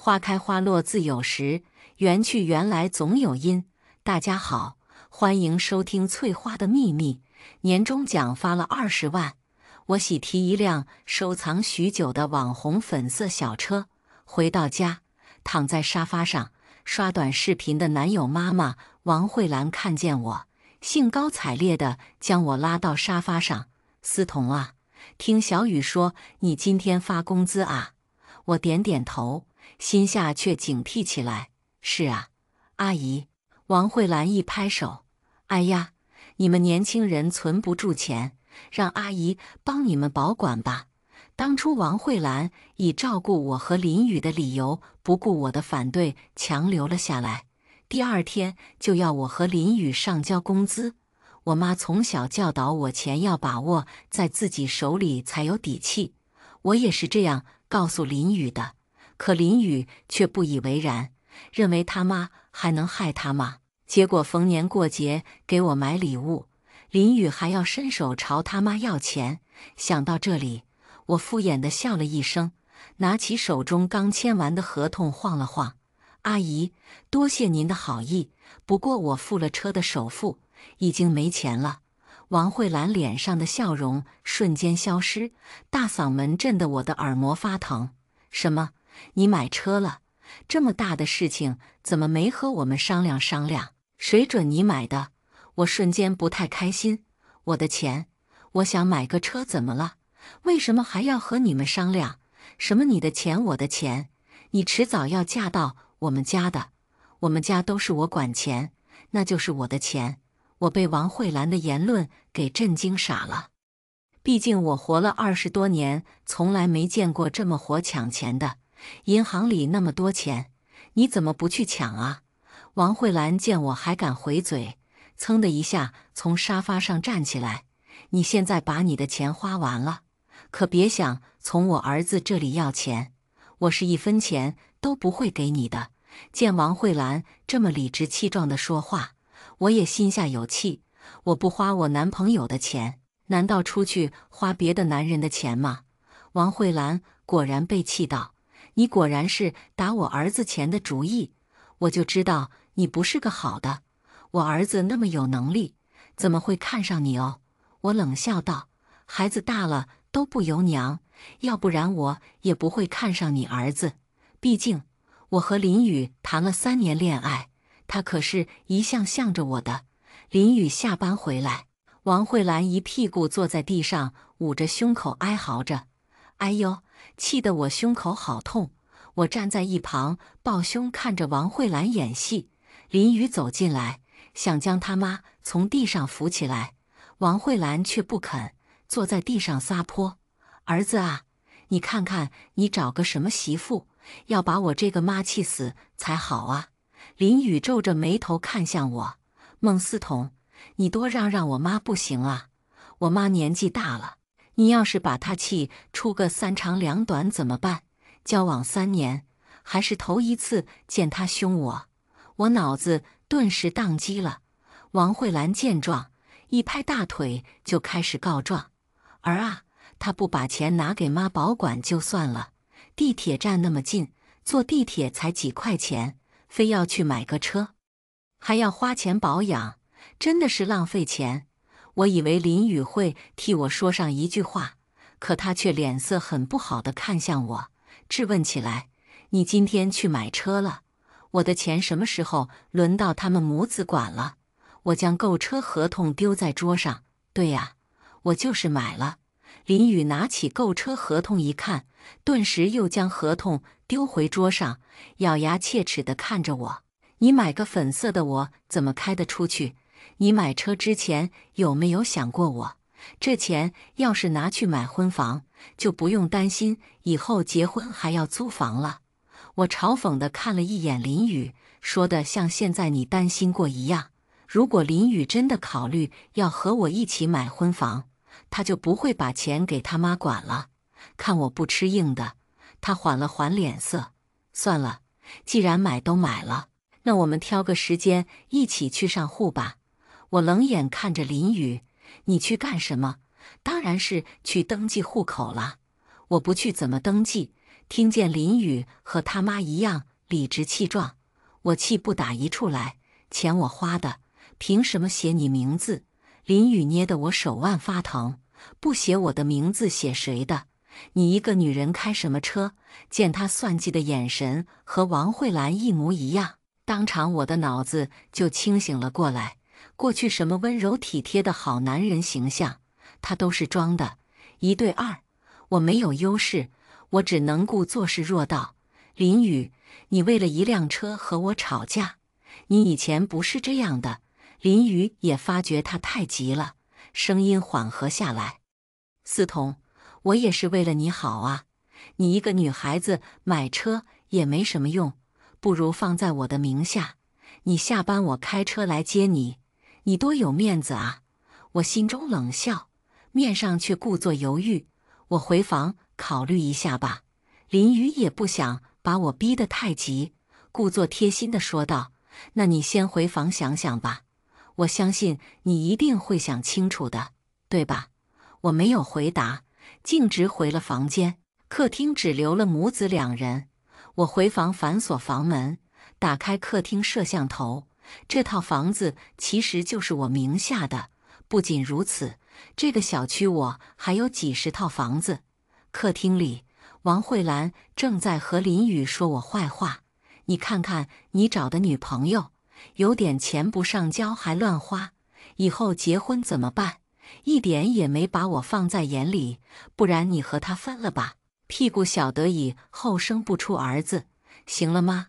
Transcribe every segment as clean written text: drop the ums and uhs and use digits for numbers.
花开花落自有时，缘去缘来总有因。大家好，欢迎收听《翠花的秘密》。年终奖发了20万，我喜提一辆收藏许久的网红粉色小车。回到家，躺在沙发上刷短视频的男友妈妈王慧兰看见我，兴高采烈地将我拉到沙发上。思彤啊，听小雨说你今天发工资啊？我点点头，心下却警惕起来。是啊，阿姨。王慧兰一拍手，哎呀，你们年轻人存不住钱，让阿姨帮你们保管吧。当初王慧兰以照顾我和林雨的理由，不顾我的反对，强留了下来。第二天就要我和林雨上交工资。我妈从小教导我，钱要把握在自己手里才有底气。我也是这样告诉林雨的，可林雨却不以为然，认为他妈还能害他吗？结果逢年过节给我买礼物，林雨还要伸手朝他妈要钱。想到这里，我敷衍地笑了一声，拿起手中刚签完的合同晃了晃。阿姨，多谢您的好意，不过我付了车的首付，已经没钱了。王慧兰脸上的笑容瞬间消失，大嗓门震得我的耳膜发疼。什么？你买车了？这么大的事情怎么没和我们商量商量？谁准你买的？我瞬间不太开心。我的钱，我想买个车怎么了？为什么还要和你们商量？什么你的钱我的钱？你迟早要嫁到我们家的，我们家都是我管钱，那就是我的钱。我被王慧兰的言论给震惊傻了。毕竟我活了20多年，从来没见过这么火抢钱的。银行里那么多钱，你怎么不去抢啊？王慧兰见我还敢回嘴，噌的一下从沙发上站起来。你现在把你的钱花完了，可别想从我儿子这里要钱，我是1分钱都不会给你的。见王慧兰这么理直气壮地说话，我也心下有气。我不花我男朋友的钱，难道出去花别的男人的钱吗？王慧兰果然被气到，你果然是打我儿子钱的主意，我就知道你不是个好的。我儿子那么有能力，怎么会看上你哦？我冷笑道，孩子大了都不由娘，要不然我也不会看上你儿子。毕竟我和林雨谈了3年恋爱，他可是一向向着我的。林雨下班回来，王慧兰一屁股坐在地上，捂着胸口哀嚎着，哎呦，气得我胸口好痛。我站在一旁抱胸看着王慧兰演戏。林雨走进来，想将他妈从地上扶起来，王慧兰却不肯，坐在地上撒泼。儿子啊，你看看你找个什么媳妇，要把我这个妈气死才好啊。林雨皱着眉头看向我，孟思彤，你多让我妈不行啊？我妈年纪大了，你要是把她气出个3长2短怎么办？交往3年，还是头一次见她凶我。我脑子顿时宕机了。王慧兰见状，一拍大腿就开始告状。儿啊，他不把钱拿给妈保管就算了，地铁站那么近，坐地铁才几块钱，非要去买个车，还要花钱保养，真的是浪费钱。我以为林雨会替我说上一句话，可他却脸色很不好地看向我，质问起来，你今天去买车了？我的钱什么时候轮到他们母子管了？我将购车合同丢在桌上，对呀，我就是买了。林雨拿起购车合同一看，顿时又将合同丢回桌上，咬牙切齿地看着我，你买个粉色的我怎么开得出去？你买车之前有没有想过我？这钱要是拿去买婚房，就不用担心以后结婚还要租房了。我嘲讽地看了一眼林雨，说得像现在你担心过一样。如果林雨真的考虑要和我一起买婚房，他就不会把钱给他妈管了。看我不吃硬的，他缓了缓脸色，算了，既然买都买了，那我们挑个时间一起去上户吧。我冷眼看着林雨，你去干什么？当然是去登记户口了。我不去怎么登记？听见林宇和他妈一样理直气壮，我气不打一处来。钱我花的，凭什么写你名字？林宇捏得我手腕发疼，不写我的名字写谁的？你一个女人开什么车？见他算计的眼神和王慧兰一模一样，当场我的脑子就清醒了过来。过去什么温柔体贴的好男人形象，他都是装的。1对2，我没有优势，我只能顾做事弱道。林宇，你为了一辆车和我吵架？你以前不是这样的。林宇也发觉他太急了，声音缓和下来。思彤，我也是为了你好啊。你一个女孩子买车也没什么用，不如放在我的名下。你下班我开车来接你，你多有面子啊！我心中冷笑，面上却故作犹豫。我回房考虑一下吧。林宇也不想把我逼得太急，故作贴心地说道：“那你先回房想想吧。我相信你一定会想清楚的，对吧？”我没有回答，径直回了房间。客厅只留了母子2人。我回房反锁房门，打开客厅摄像头。这套房子其实就是我名下的。不仅如此，这个小区我还有几十套房子。客厅里，王慧兰正在和林宇说我坏话。你看看你找的女朋友，有点钱不上交还乱花，以后结婚怎么办？一点也没把我放在眼里，不然你和他分了吧，屁股小得以后生不出儿子，行了吗？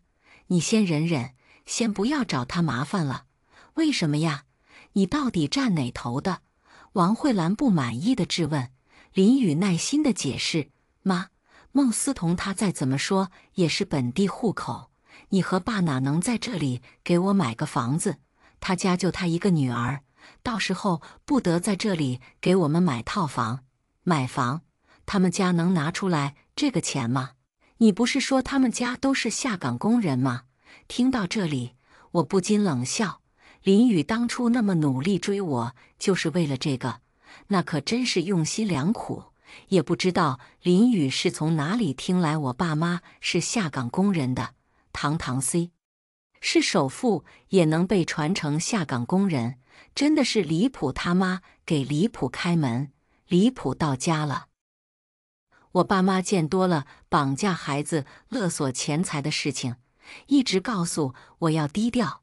你先忍忍，先不要找他麻烦了。为什么呀？你到底站哪头的？王慧兰不满意的质问。林宇耐心的解释：妈，孟思彤她再怎么说也是本地户口，你和爸哪能在这里给我买个房子？他家就他一个女儿，到时候不得在这里给我们买套房。买房，他们家能拿出来这个钱吗？你不是说他们家都是下岗工人吗？听到这里，我不禁冷笑。林宇当初那么努力追我，就是为了这个，那可真是用心良苦。也不知道林宇是从哪里听来我爸妈是下岗工人的。堂堂 C 是首富也能被传成下岗工人，真的是离谱他妈给离谱开门，离谱到家了。我爸妈见多了绑架孩子、勒索钱财的事情，一直告诉我要低调。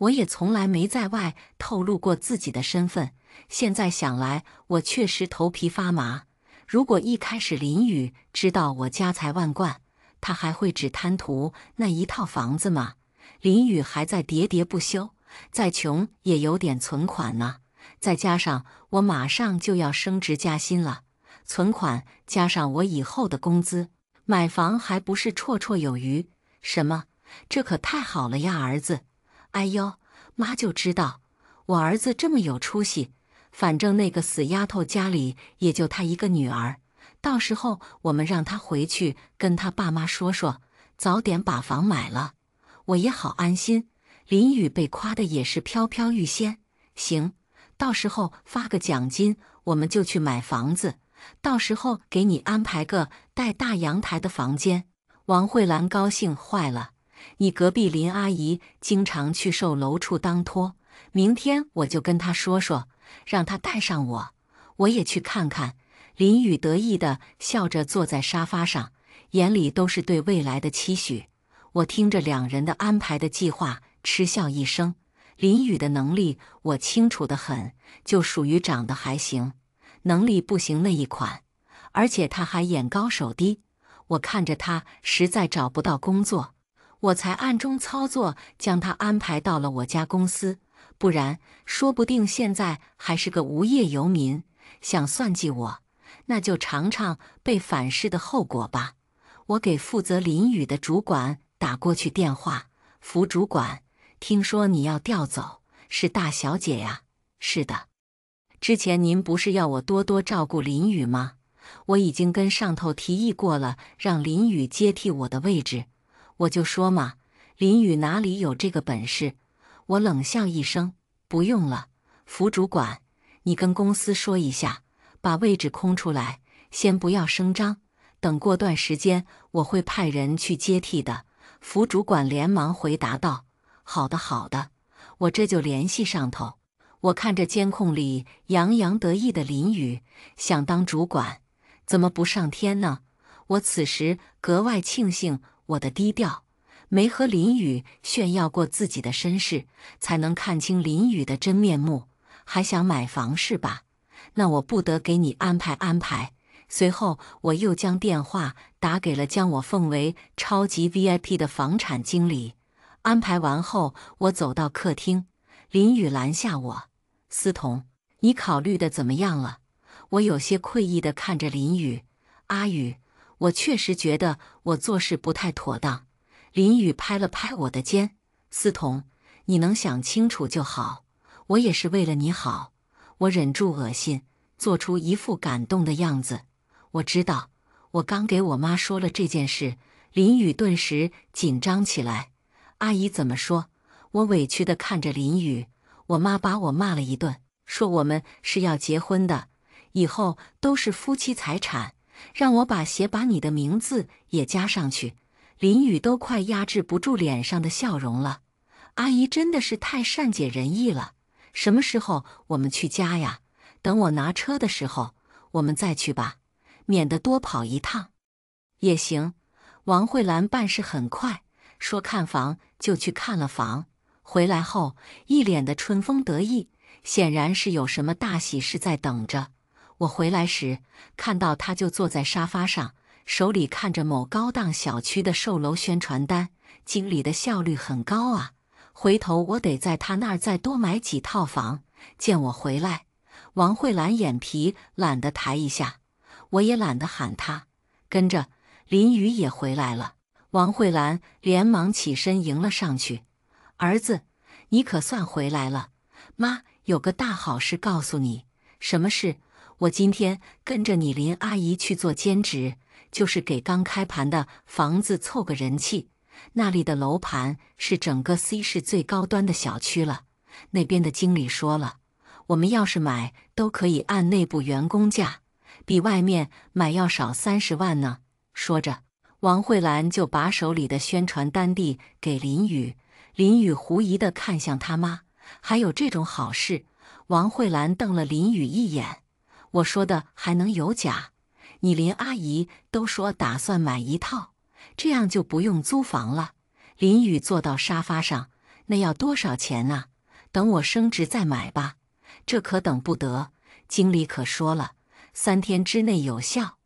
我也从来没在外透露过自己的身份，现在想来，我确实头皮发麻。如果一开始林宇知道我家财万贯，他还会只贪图那一套房子吗？林宇还在喋喋不休，再穷也有点存款呢。再加上我马上就要升职加薪了，存款加上我以后的工资，买房还不是绰绰有余？什么？这可太好了呀，儿子！哎呦，妈就知道我儿子这么有出息，反正那个死丫头家里也就她一个女儿，到时候我们让她回去跟她爸妈说说，早点把房买了，我也好安心。林宇被夸的也是飘飘欲仙。行，到时候发个奖金，我们就去买房子，到时候给你安排个带大阳台的房间。王慧兰高兴坏了。你隔壁林阿姨经常去售楼处当托，明天我就跟她说说，让她带上我，我也去看看。林宇得意地笑着坐在沙发上，眼里都是对未来的期许。我听着2人的安排的计划，嗤笑一声。林宇的能力我清楚得很，就属于长得还行，能力不行那一款，而且他还眼高手低。我看着他实在找不到工作，我才暗中操作将他安排到了我家公司，不然说不定现在还是个无业游民。想算计我，那就尝尝被反噬的后果吧。我给负责林宇的主管打过去电话。副主管，听说你要调走，是大小姐呀？是的。之前您不是要我多多照顾林宇吗？我已经跟上头提议过了，让林宇接替我的位置。我就说嘛，林宇哪里有这个本事？我冷笑一声，不用了。副主管，你跟公司说一下，把位置空出来，先不要声张。等过段时间我会派人去接替的。副主管连忙回答道：“好的，好的，我这就联系上头。”我看着监控里洋洋得意的林宇，想当主管，怎么不上天呢？我此时格外庆幸我的低调，没和林宇炫耀过自己的身世，才能看清林宇的真面目。还想买房是吧？那我不得给你安排安排。随后，我又将电话打给了将我奉为超级 VIP 的房产经理。安排完后，我走到客厅，林宇拦下我：“思彤，你考虑的怎么样了？”我有些愧意地看着林宇：“阿宇，我确实觉得我做事不太妥当。”林宇拍了拍我的肩：“思彤，你能想清楚就好，我也是为了你好。”我忍住恶心，做出一副感动的样子：“我知道，我刚给我妈说了这件事。”林宇顿时紧张起来：“阿姨怎么说？”我委屈地看着林宇：“我妈把我骂了一顿，说我们是要结婚的，以后都是夫妻财产，让我把你的名字也加上去。”林宇都快压制不住脸上的笑容了：“阿姨真的是太善解人意了。什么时候我们去加呀？等我拿车的时候，我们再去吧，免得多跑一趟。”也行。王慧兰办事很快，说看房就去看了房，回来后一脸的春风得意，显然是有什么大喜事在等着。我回来时看到她就坐在沙发上，手里看着某高档小区的售楼宣传单，经理的效率很高啊。回头我得在他那儿再多买几套房。见我回来，王慧兰眼皮懒得抬一下，我也懒得喊她。跟着林宇也回来了，王慧兰连忙起身迎了上去：“儿子，你可算回来了，妈有个大好事告诉你。”“什么事？”“我今天跟着你林阿姨去做兼职，就是给刚开盘的房子凑个人气。那里的楼盘是整个 C 市最高端的小区了，那边的经理说了，我们要是买都可以按内部员工价，比外面买要少30万呢。”说着，王慧兰就把手里的宣传单递给林宇。林宇狐疑地看向他妈：“还有这种好事？”王慧兰瞪了林宇一眼：“我说的还能有假？你林阿姨都说打算买一套，这样就不用租房了。”林宇坐到沙发上：“那要多少钱啊？等我升职再买吧。”“这可等不得，经理可说了，3天之内有效。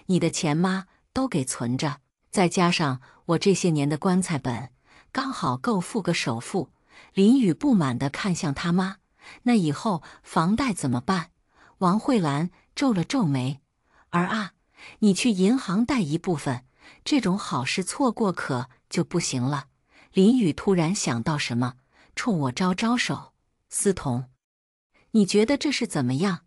你的钱妈都给存着，再加上我这些年的棺材本，刚好够付个首付。”林宇不满地看向他妈：“那以后房贷怎么办？”王慧兰皱了皱眉：“儿啊，你去银行贷一部分，这种好事错过可就不行了。”林宇突然想到什么，冲我招招手：“思彤，你觉得这是怎么样？”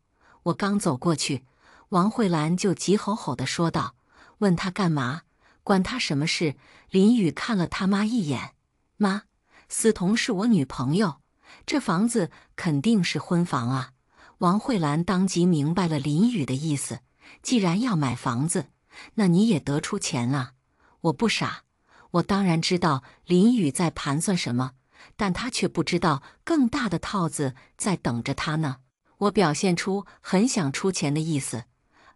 我刚走过去，王慧兰就急吼吼地说道：“问他干嘛？关他什么事？”林宇看了他妈一眼：“妈，思彤是我女朋友，这房子肯定是婚房啊。”王慧兰当即明白了林宇的意思：既然要买房子，那你也得出钱啊。我不傻，我当然知道林宇在盘算什么，但他却不知道更大的套子在等着他呢。我表现出很想出钱的意思：“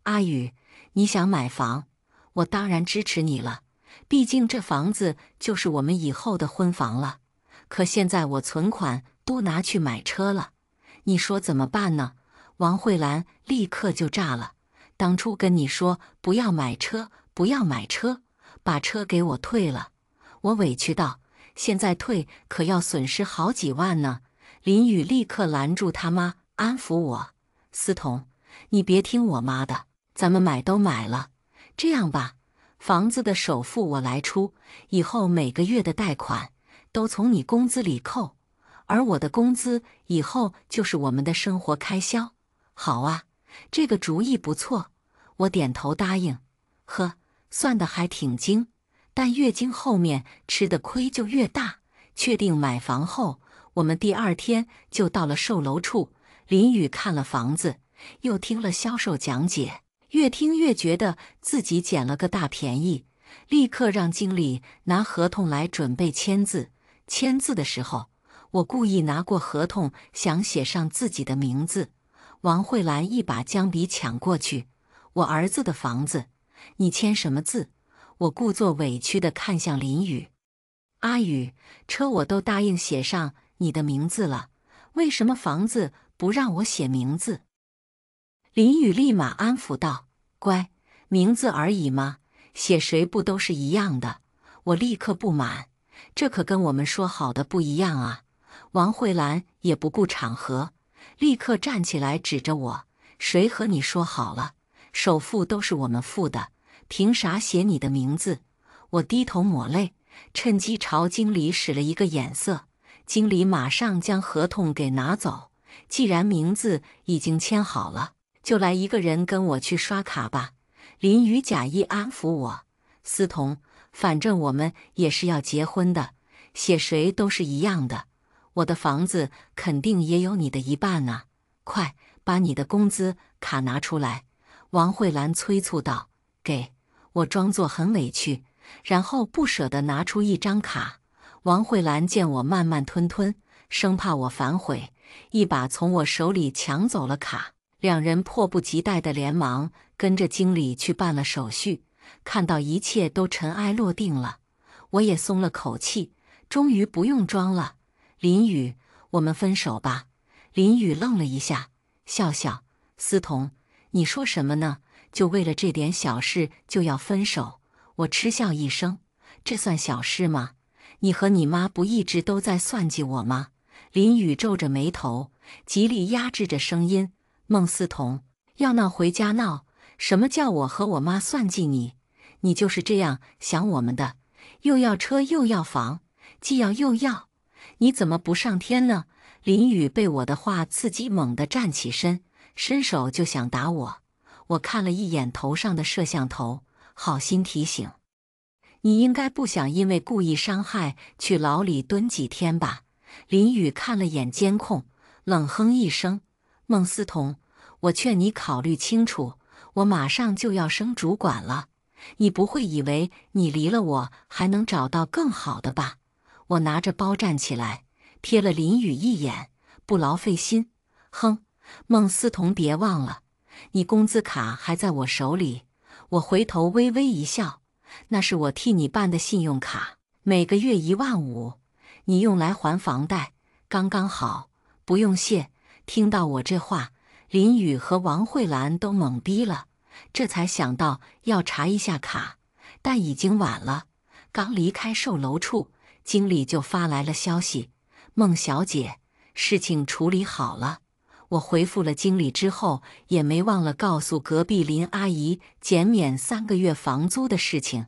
阿宇，你想买房，我当然支持你了，毕竟这房子就是我们以后的婚房了。可现在我存款都拿去买车了，你说怎么办呢？”王慧兰立刻就炸了：“当初跟你说不要买车，不要买车，把车给我退了。”我委屈道：“现在退可要损失好几万呢。”林宇立刻拦住他妈，安抚我：“思彤，你别听我妈的，咱们买都买了，这样吧，房子的首付我来出，以后每个月的贷款都从你工资里扣，而我的工资以后就是我们的生活开销。”“好啊，这个主意不错。”我点头答应。呵，算得还挺精，但越精后面吃的亏就越大。确定买房后，我们第2天就到了售楼处。林宇看了房子，又听了销售讲解，越听越觉得自己捡了个大便宜。立刻让经理拿合同来准备签字。签字的时候，我故意拿过合同，想写上自己的名字。王慧兰一把将笔抢过去：“我儿子的房子，你签什么字？”我故作委屈地看向林宇：“阿宇，车我都答应写上你的名字了，为什么房子不让我写名字？”林宇立马安抚道：“乖，名字而已嘛，写谁不都是一样的？”我立刻不满：“这可跟我们说好的不一样啊！”王慧兰也不顾场合，立刻站起来指着我：“谁和你说好了？首付都是我们付的，凭啥写你的名字？”我低头抹泪，趁机朝经理使了一个眼色。经理马上将合同给拿走。既然名字已经签好了，就来一个人跟我去刷卡吧。林宇假意安抚我：“思彤，反正我们也是要结婚的，写谁都是一样的。我的房子肯定也有你的一半啊，快把你的工资卡拿出来。”王慧兰催促道：“给。”我装作很委屈，然后不舍得拿出一张卡。王慧兰见我慢慢吞，生怕我反悔，一把从我手里抢走了卡。两人迫不及待地连忙跟着经理去办了手续。看到一切都尘埃落定了，我也松了口气，终于不用装了。林宇，我们分手吧。林宇愣了一下，笑笑：“思彤，你说什么呢？就为了这点小事就要分手？”我嗤笑一声：“这算小事吗？你和你妈不一直都在算计我吗？”林宇皱着眉头，极力压制着声音：“孟思彤，要闹回家闹。什么叫我和我妈算计你？你就是这样想我们的，又要车又要房，既要又要，你怎么不上天呢？”林宇被我的话刺激，猛地站起身，伸手就想打我。我看了一眼头上的摄像头，好心提醒：“你应该不想因为故意伤害去牢里蹲几天吧？”林宇看了眼监控，冷哼一声：“孟思彤，我劝你考虑清楚，我马上就要升主管了，你不会以为你离了我还能找到更好的吧？”我拿着包站起来，瞥了林宇一眼：“不劳费心。”哼，孟思彤，别忘了，你工资卡还在我手里。我回头微微一笑：“那是我替你办的信用卡，每个月15000，你用来还房贷，刚刚好，不用谢。”听到我这话，林宇和王慧兰都懵逼了，这才想到要查一下卡，但已经晚了。刚离开售楼处，经理就发来了消息：“孟小姐，事情处理好了。”我回复了经理之后，也没忘了告诉隔壁林阿姨减免3个月房租的事情。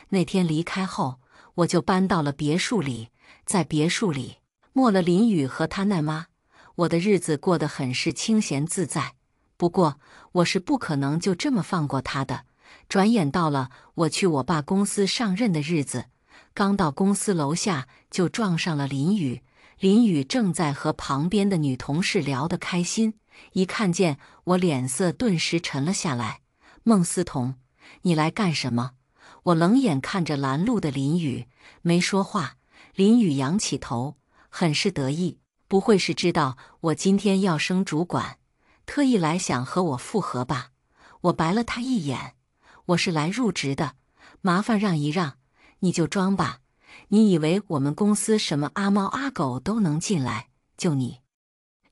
那天离开后，我就搬到了别墅里，在别墅里没了林宇和他奶妈，我的日子过得很是清闲自在。不过，我是不可能就这么放过他的。转眼到了我去我爸公司上任的日子，刚到公司楼下就撞上了林宇。林宇正在和旁边的女同事聊得开心，一看见我，脸色顿时沉了下来：“孟思彤，你来干什么？”我冷眼看着拦路的林宇，没说话。林宇仰起头，很是得意：“不会是知道我今天要升主管，特意来想和我复合吧？”我白了他一眼：“我是来入职的，麻烦让一让，你就装吧。你以为我们公司什么阿猫阿狗都能进来？就你？”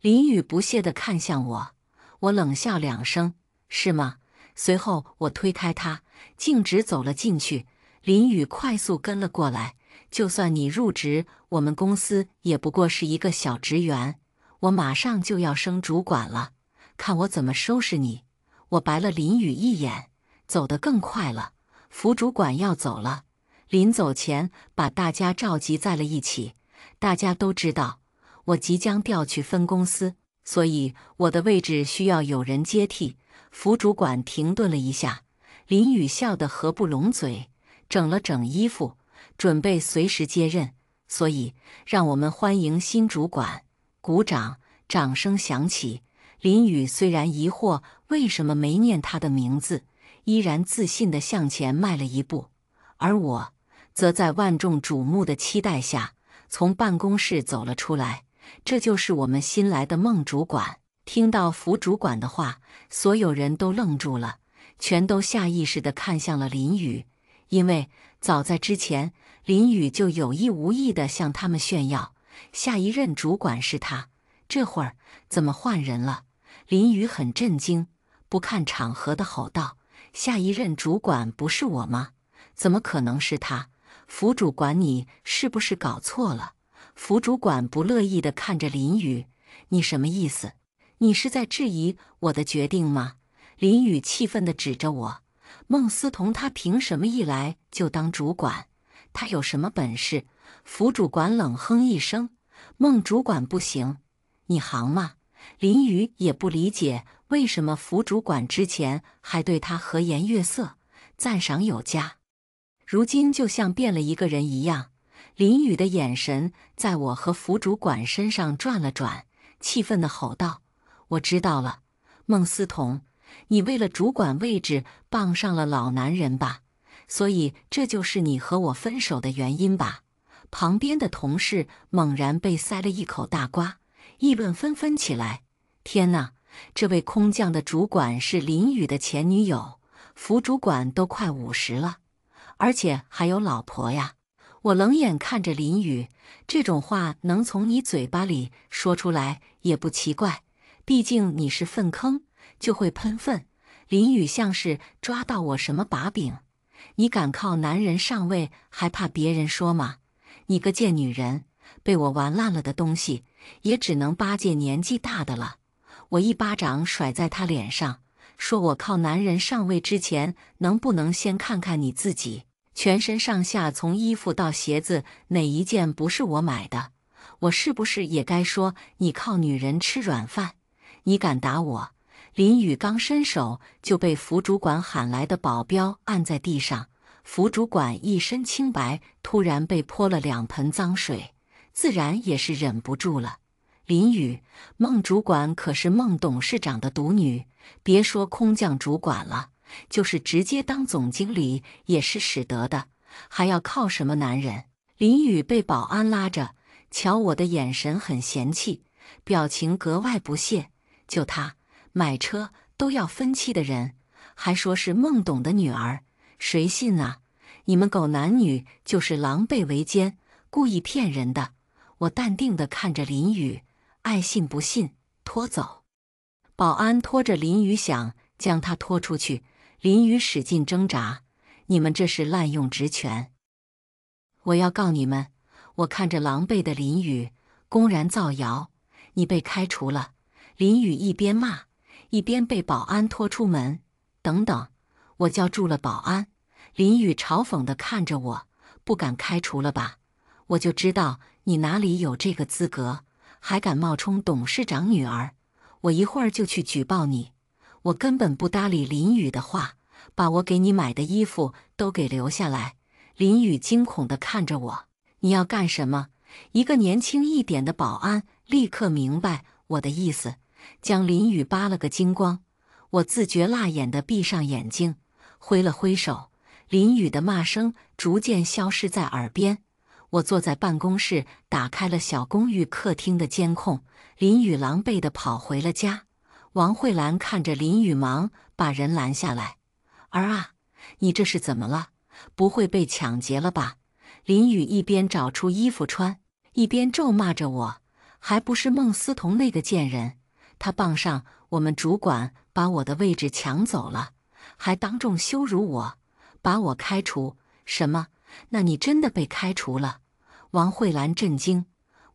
林宇不屑地看向我，我冷笑2声：“是吗？”随后我推开他，径直走了进去。林宇快速跟了过来：“就算你入职，我们公司也不过是一个小职员，我马上就要升主管了，看我怎么收拾你！”我白了林宇一眼，走得更快了。副主管要走了，临走前把大家召集在了一起。大家都知道我即将调去分公司，所以我的位置需要有人接替。副主管停顿了一下，林宇笑得合不拢嘴，整了整衣服，准备随时接任。所以让我们欢迎新主管。鼓掌，掌声响起。林宇虽然疑惑为什么没念他的名字，依然自信地向前迈了一步。而我则在万众瞩目的期待下从办公室走了出来。这就是我们新来的孟主管。听到副主管的话，所有人都愣住了，全都下意识地看向了林宇，因为早在之前，林宇就有意无意地向他们炫耀，下一任主管是他。这会儿怎么换人了？林宇很震惊，不看场合地吼道：“下一任主管不是我吗？怎么可能是他？副主管，你是不是搞错了？”副主管不乐意地看着林宇：“你什么意思？你是在质疑我的决定吗？”林宇气愤地指着我：“孟思彤他凭什么一来就当主管？他有什么本事？”副主管冷哼一声：“孟主管不行，你行吗？”林宇也不理解为什么副主管之前还对他和颜悦色，赞赏有加，如今就像变了一个人一样。林宇的眼神在我和副主管身上转了转，气愤地吼道：“我知道了，孟思彤，你为了主管位置傍上了老男人吧？所以这就是你和我分手的原因吧？”旁边的同事猛然被塞了一口大瓜，议论纷纷起来。天哪，这位空降的主管是林宇的前女友，副主管都快50了，而且还有老婆呀！我冷眼看着林宇，这种话能从你嘴巴里说出来也不奇怪，毕竟你是粪坑，就会喷粪。林宇像是抓到我什么把柄，你敢靠男人上位，还怕别人说吗？你个贱女人，被我玩烂了的东西，也只能巴结年纪大的了。我一巴掌甩在他脸上，说我靠男人上位之前，能不能先看看你自己？全身上下从衣服到鞋子，哪一件不是我买的？我是不是也该说你靠女人吃软饭？你敢打我？林宇刚伸手就被副主管喊来的保镖按在地上，副主管一身清白，突然被泼了2盆脏水，自然也是忍不住了。林宇，孟主管可是孟董事长的独女，别说空降主管了，就是直接当总经理也是使得的，还要靠什么男人？林宇被保安拉着，瞧我的眼神很嫌弃，表情格外不屑。就他买车都要分期的人，还说是孟董的女儿，谁信啊？你们狗男女就是狼狈为奸，故意骗人的。我淡定地看着林宇，爱信不信，拖走。保安拖着林宇想将他拖出去，林宇使劲挣扎：“你们这是滥用职权，我要告你们！”我看着狼狈的林宇，公然造谣，你被开除了。林宇一边骂，一边被保安拖出门。等等，我叫住了保安。林宇嘲讽地看着我，不敢开除了吧？我就知道你哪里有这个资格，还敢冒充董事长女儿，我一会儿就去举报你。我根本不搭理林宇的话，把我给你买的衣服都给留下来。林宇惊恐地看着我，你要干什么？一个年轻一点的保安立刻明白我的意思，将林宇扒了个精光。我自觉辣眼地闭上眼睛，挥了挥手，林宇的骂声逐渐消失在耳边。我坐在办公室，打开了小公寓客厅的监控。林宇狼狈地跑回了家。王慧兰看着林宇忙把人拦下来：“儿啊，你这是怎么了？不会被抢劫了吧？”林宇一边找出衣服穿，一边咒骂着我：“还不是孟思彤那个贱人，他傍上我们主管，把我的位置抢走了，还当众羞辱我，把我开除。什么？那你真的被开除了？”王慧兰震惊：“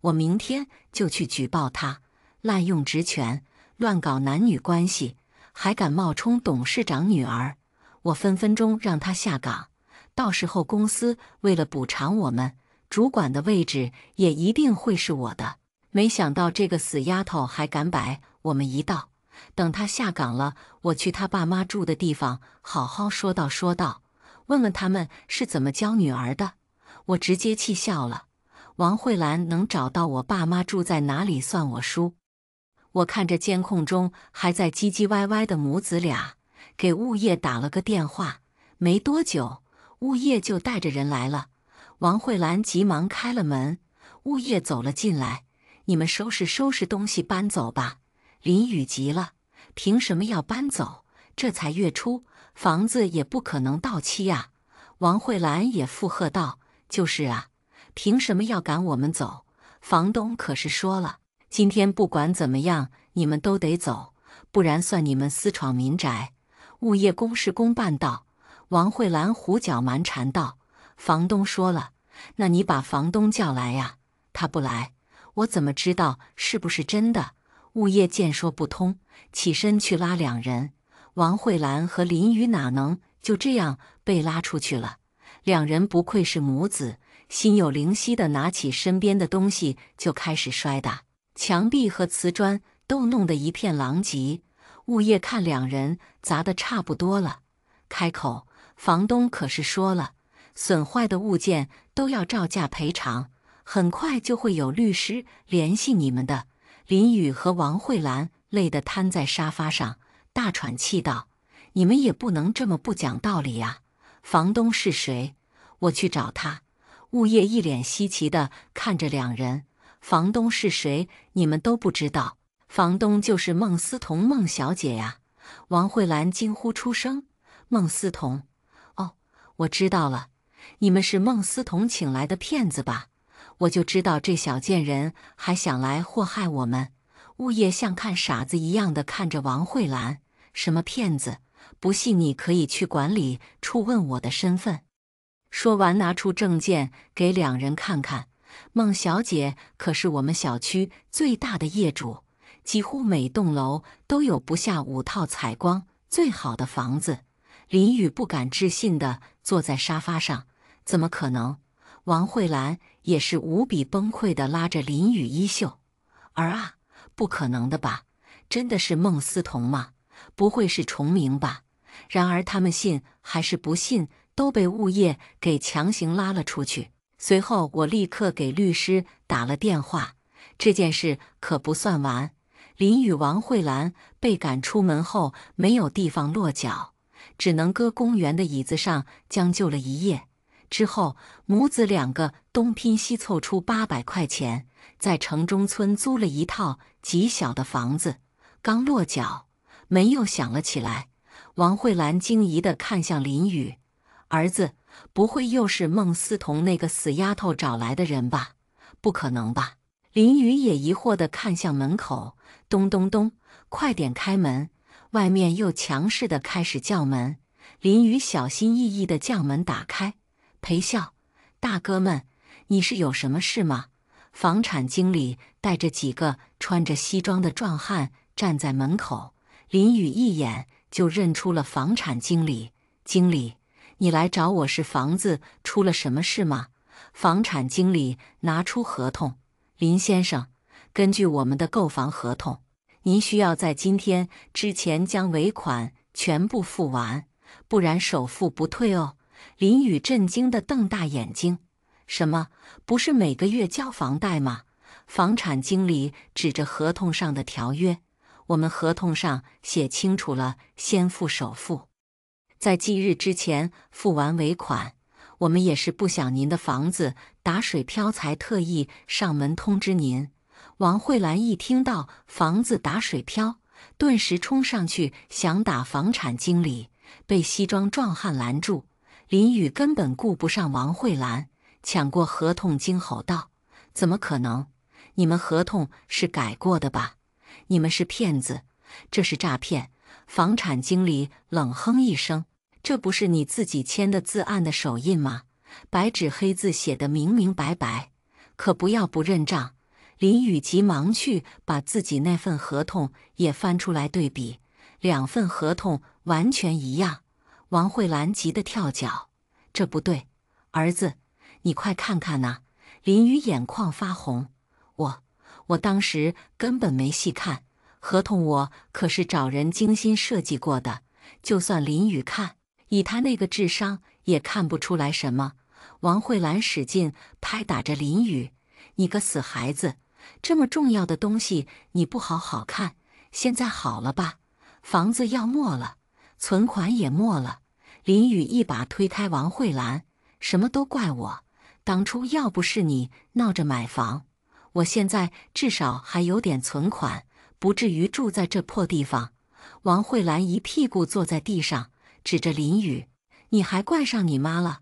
我明天就去举报他，滥用职权，乱搞男女关系，还敢冒充董事长女儿。我分分钟让他下岗，到时候公司为了补偿我们，主管的位置也一定会是我的。”没想到这个死丫头还敢摆我们一道。等她下岗了，我去她爸妈住的地方好好说道，问问他们是怎么教女儿的。我直接气笑了。王慧兰能找到我爸妈住在哪里算我输。我看着监控中还在唧唧歪歪的母子俩，给物业打了个电话。没多久，物业就带着人来了。王慧兰急忙开了门，物业走了进来。你们收拾收拾东西搬走吧。林雨急了，凭什么要搬走？这才月初，房子也不可能到期啊。王慧兰也附和道：就是啊，凭什么要赶我们走？房东可是说了，今天不管怎么样，你们都得走，不然算你们私闯民宅。物业公事公办道。王慧兰胡搅蛮缠道：房东说了，那你把房东叫来呀。他不来，我怎么知道是不是真的？物业见说不通，起身去拉两人。王慧兰和林雨哪能就这样被拉出去了？两人不愧是母子，心有灵犀地拿起身边的东西就开始摔打，墙壁和瓷砖都弄得一片狼藉。物业看两人砸得差不多了，开口：房东可是说了，损坏的物件都要照价赔偿，很快就会有律师联系你们的。林雨和王慧兰累得瘫在沙发上，大喘气道：你们也不能这么不讲道理呀！房东是谁？我去找他。物业一脸稀奇地看着两人。房东是谁？你们都不知道？房东就是孟思彤孟小姐呀！王慧兰惊呼出声。孟思彤？哦，我知道了，你们是孟思彤请来的骗子吧？我就知道这小贱人还想来祸害我们。物业像看傻子一样的看着王慧兰。什么骗子？不信你可以去管理处问我的身份。说完拿出证件给两人看看。孟小姐可是我们小区最大的业主，几乎每栋楼都有不下5套采光最好的房子。林雨不敢置信地坐在沙发上。怎么可能？王慧兰也是无比崩溃地拉着林雨衣袖。儿啊，不可能的吧？真的是孟思彤吗？不会是重名吧？然而他们信还是不信，都被物业给强行拉了出去。随后我立刻给律师打了电话。这件事可不算完。林雨、王慧兰被赶出门后没有地方落脚，只能搁公园的椅子上将就了一夜。之后母子两个东拼西凑出800块钱，在城中村租了一套极小的房子。刚落脚，门又响了起来。王慧兰惊疑地看向林雨：儿子，不会又是孟思彤那个死丫头找来的人吧？不可能吧？林雨也疑惑地看向门口。咚咚咚，快点开门！外面又强势地开始叫门。林雨小心翼翼地将门打开，陪笑：大哥们，你是有什么事吗？房产经理带着几个穿着西装的壮汉站在门口。林雨一眼就认出了房产经理。经理，你来找我是房子出了什么事吗？房产经理拿出合同。林先生，根据我们的购房合同，您需要在今天之前将尾款全部付完，不然首付不退哦。林雨震惊地瞪大眼睛。什么？不是每个月交房贷吗？房产经理指着合同上的条约。我们合同上写清楚了，先付首付，在忌日之前付完尾款。我们也是不想您的房子打水漂，才特意上门通知您。王慧兰一听到房子打水漂，顿时冲上去想打房产经理，被西装壮汉拦住。林雨根本顾不上王慧兰，抢过合同惊吼道：怎么可能？你们合同是改过的吧？你们是骗子，这是诈骗！房产经理冷哼一声：这不是你自己签的字案的手印吗？白纸黑字写得明明白白，可不要不认账。林雨急忙去把自己那份合同也翻出来对比，2份合同完全一样。王慧兰急得跳脚：这不对，儿子，你快看看呐！林雨眼眶发红：我当时根本没细看，合同我可是找人精心设计过的，就算林雨看，以他那个智商也看不出来什么。王慧兰使劲拍打着林雨：你个死孩子，这么重要的东西你不好好看，现在好了吧？房子要没了，存款也没了，林宇一把推开王慧兰：“什么都怪我，当初要不是你闹着买房，我现在至少还有点存款，不至于住在这破地方。”王慧兰一屁股坐在地上，指着林宇：“你还怪上你妈了？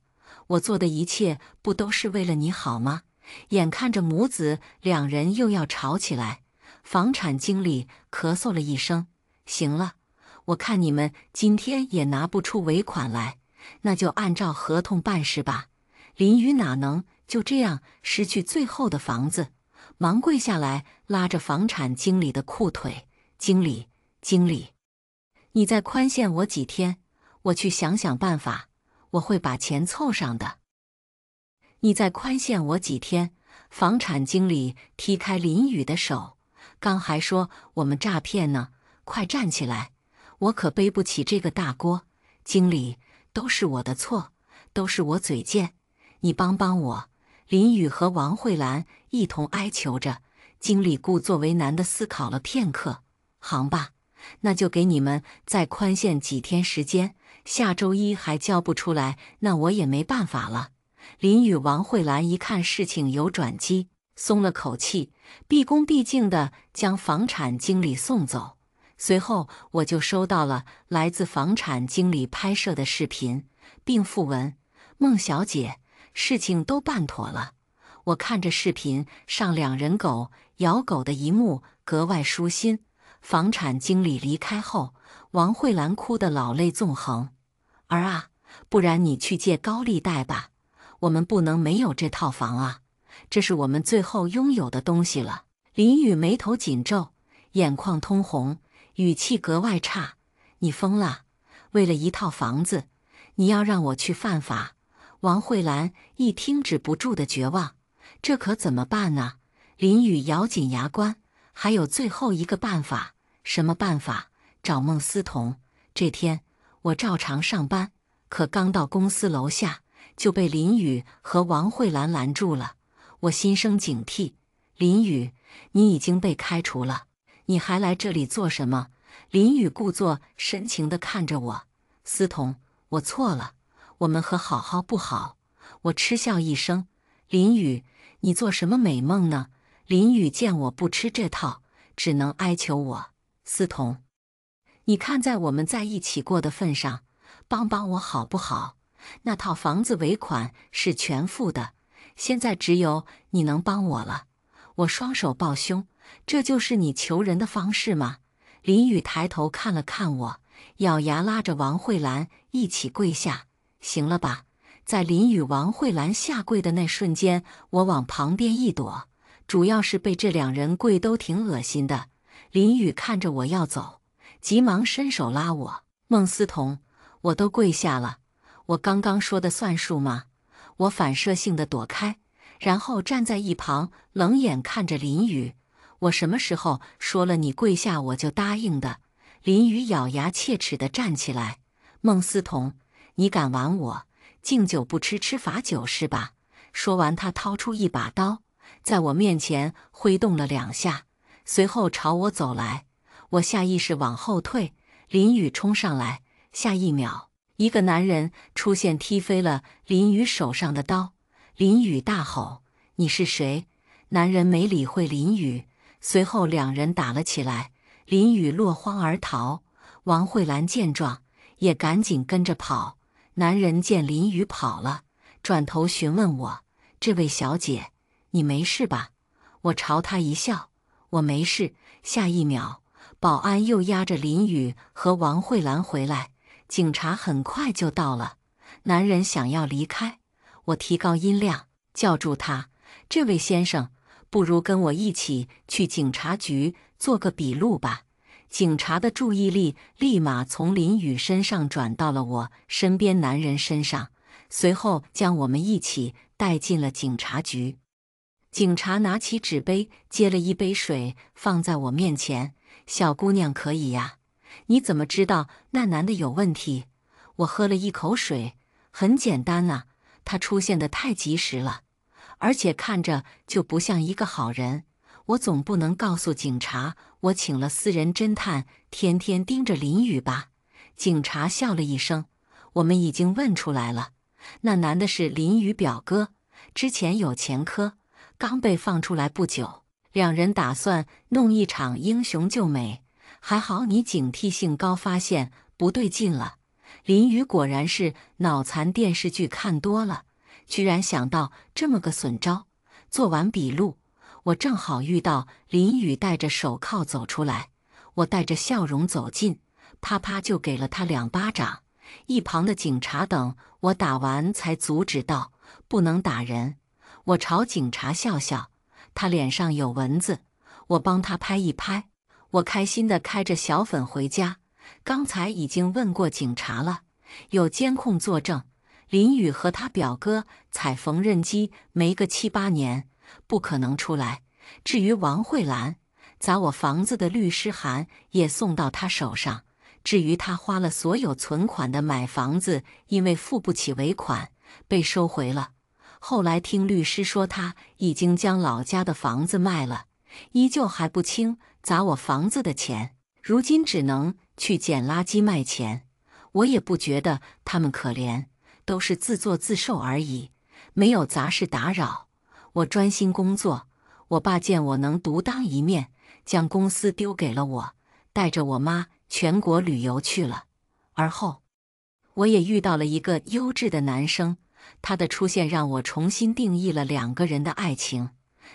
我做的一切不都是为了你好吗？”眼看着母子两人又要吵起来，房产经理咳嗽了一声：“行了，我看你们今天也拿不出尾款来，那就按照合同办事吧。”林宇哪能就这样失去最后的房子，忙跪下来拉着房产经理的裤腿：“经理，经理，你再宽限我几天，我去想想办法，我会把钱凑上的。”你再宽限我几天？房产经理踢开林宇的手，刚还说我们诈骗呢，快站起来！我可背不起这个大锅。经理，都是我的错，都是我嘴贱，你帮帮我！林宇和王慧兰一同哀求着。经理故作为难地思考了片刻：“行吧，那就给你们再宽限几天时间，下周一还交不出来，那我也没办法了。”林宇、王慧兰一看事情有转机，松了口气，毕恭毕敬地将房产经理送走。随后，我就收到了来自房产经理拍摄的视频，并附文：“孟小姐，事情都办妥了。”我看着视频上两人狗咬狗的一幕，格外舒心。房产经理离开后，王慧兰哭得老泪纵横：“儿啊，不然你去借高利贷吧。我们不能没有这套房啊，这是我们最后拥有的东西了。”林宇眉头紧皱，眼眶通红，语气格外差：“你疯了？为了一套房子，你要让我去犯法？”王慧兰一听止不住的绝望：“这可怎么办呢？”林宇咬紧牙关：“还有最后一个办法。”“什么办法？”“找孟思彤。”这天我照常上班，可刚到公司楼下，就被林宇和王慧兰拦住了。我心生警惕：“林宇，你已经被开除了，你还来这里做什么？”林宇故作深情地看着我：“思彤，我错了，我们和好好不好。”我嗤笑一声：“林宇，你做什么美梦呢？”林宇见我不吃这套，只能哀求我：“思彤，你看在我们在一起过的份上，帮帮我好不好？那套房子尾款是全付的，现在只有你能帮我了。”我双手抱胸：“这就是你求人的方式吗？”林宇抬头看了看我，咬牙拉着王慧兰一起跪下：“行了吧？”在林宇、王慧兰下跪的那瞬间，我往旁边一躲，主要是被这两人跪都挺恶心的。林宇看着我要走，急忙伸手拉我：“孟思彤，我都跪下了，我刚刚说的算数吗？”我反射性地躲开，然后站在一旁冷眼看着林宇：“我什么时候说了你跪下我就答应的？”林宇咬牙切齿地站起来：“孟思彤，你敢玩我？敬酒不吃吃罚酒是吧？”说完，他掏出一把刀，在我面前挥动了2下，随后朝我走来。我下意识往后退，林宇冲上来，下一秒，一个男人出现，踢飞了林宇手上的刀。林宇大吼：“你是谁？”男人没理会林宇，随后两人打了起来，林宇落荒而逃。王慧兰见状，也赶紧跟着跑。男人见林宇跑了，转头询问我：“这位小姐，你没事吧？”我朝他一笑：“我没事。”下一秒，保安又押着林宇和王慧兰回来，警察很快就到了。男人想要离开，我提高音量叫住他：“这位先生，不如跟我一起去警察局做个笔录吧。”警察的注意力立马从林宇身上转到了我身边男人身上，随后将我们一起带进了警察局。警察拿起纸杯，接了一杯水放在我面前：“小姑娘可以呀，你怎么知道那男的有问题？”我喝了一口水：“很简单呐，他出现得太及时了，而且看着就不像一个好人。我总不能告诉警察我请了私人侦探，天天盯着林宇吧？”警察笑了一声：“我们已经问出来了，那男的是林宇表哥，之前有前科，刚被放出来不久。两人打算弄一场英雄救美，还好你警惕性高，发现不对劲了。林宇果然是脑残电视剧看多了，居然想到这么个损招。做完笔录，我正好遇到林宇戴着手铐走出来，我带着笑容走近，啪啪就给了他2巴掌。一旁的警察等我打完才阻止道：“不能打人。”我朝警察笑笑，他脸上有蚊子，我帮他拍一拍。我开心地开着小粉回家。刚才已经问过警察了，有监控作证，林宇和他表哥踩缝纫机没个7、8年，不可能出来。至于王慧兰，砸我房子的律师函也送到他手上。至于他花了所有存款的买房子，因为付不起尾款，被收回了。后来听律师说，他已经将老家的房子卖了，依旧还不清砸我房子的钱，如今只能去捡垃圾卖钱。我也不觉得他们可怜，都是自作自受而已，没有杂事打扰。我专心工作。我爸见我能独当一面，将公司丢给了我，带着我妈全国旅游去了。而后，我也遇到了一个优质的男生，他的出现让我重新定义了2个人的爱情，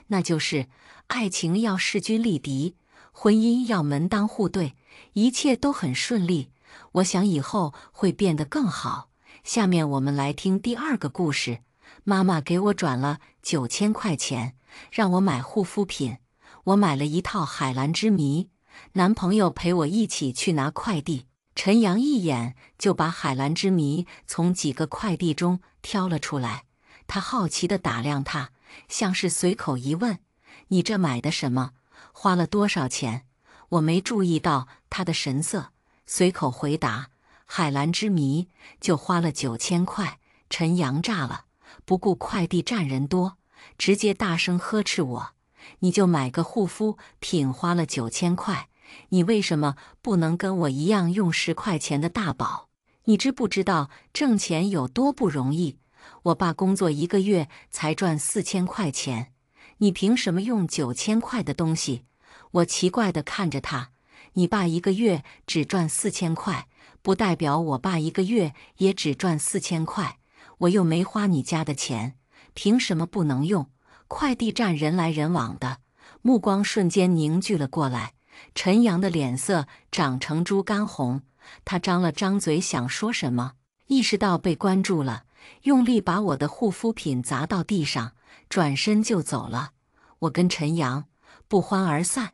那就是爱情要势均力敌，婚姻要门当户对，一切都很顺利。我想以后会变得更好。下面我们来听第2个故事。妈妈给我转了9000块钱，让我买护肤品。我买了一套海蓝之谜，男朋友陪我一起去拿快递。陈阳一眼就把海蓝之谜从几个快递中挑了出来，他好奇地打量它，像是随口一问：“你这买的什么？花了多少钱？”我没注意到他的神色，随口回答：“海蓝之谜就花了9000块。”陈阳炸了，不顾快递站人多，直接大声呵斥我：“你就买个护肤品花了9000块，你为什么不能跟我一样用10块钱的大宝？你知不知道挣钱有多不容易？我爸工作1个月才赚4000块钱，你凭什么用9000块的东西？”我奇怪地看着他：“你爸1个月只赚4000块，不代表我爸1个月也只赚4000块。我又没花你家的钱，凭什么不能用？”快递站人来人往的，目光瞬间凝聚了过来。陈阳的脸色长成猪肝红，他张了张嘴想说什么，意识到被关注了，用力把我的护肤品砸到地上，转身就走了。我跟陈阳不欢而散。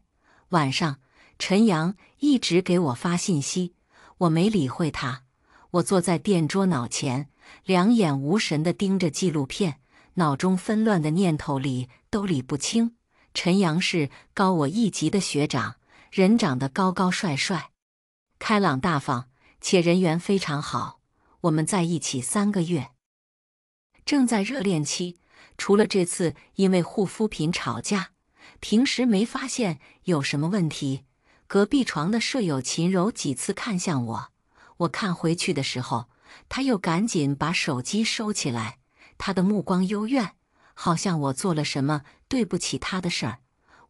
晚上，陈阳一直给我发信息，我没理会他。我坐在电桌脑前，两眼无神地盯着纪录片，脑中纷乱的念头里都理不清。陈阳是高我1级的学长，人长得高高帅帅，开朗大方，且人缘非常好。我们在一起3个月，正在热恋期。除了这次因为护肤品吵架，平时没发现有什么问题。隔壁床的舍友秦柔几次看向我，我看回去的时候，她又赶紧把手机收起来，她的目光幽怨，好像我做了什么对不起她的事儿。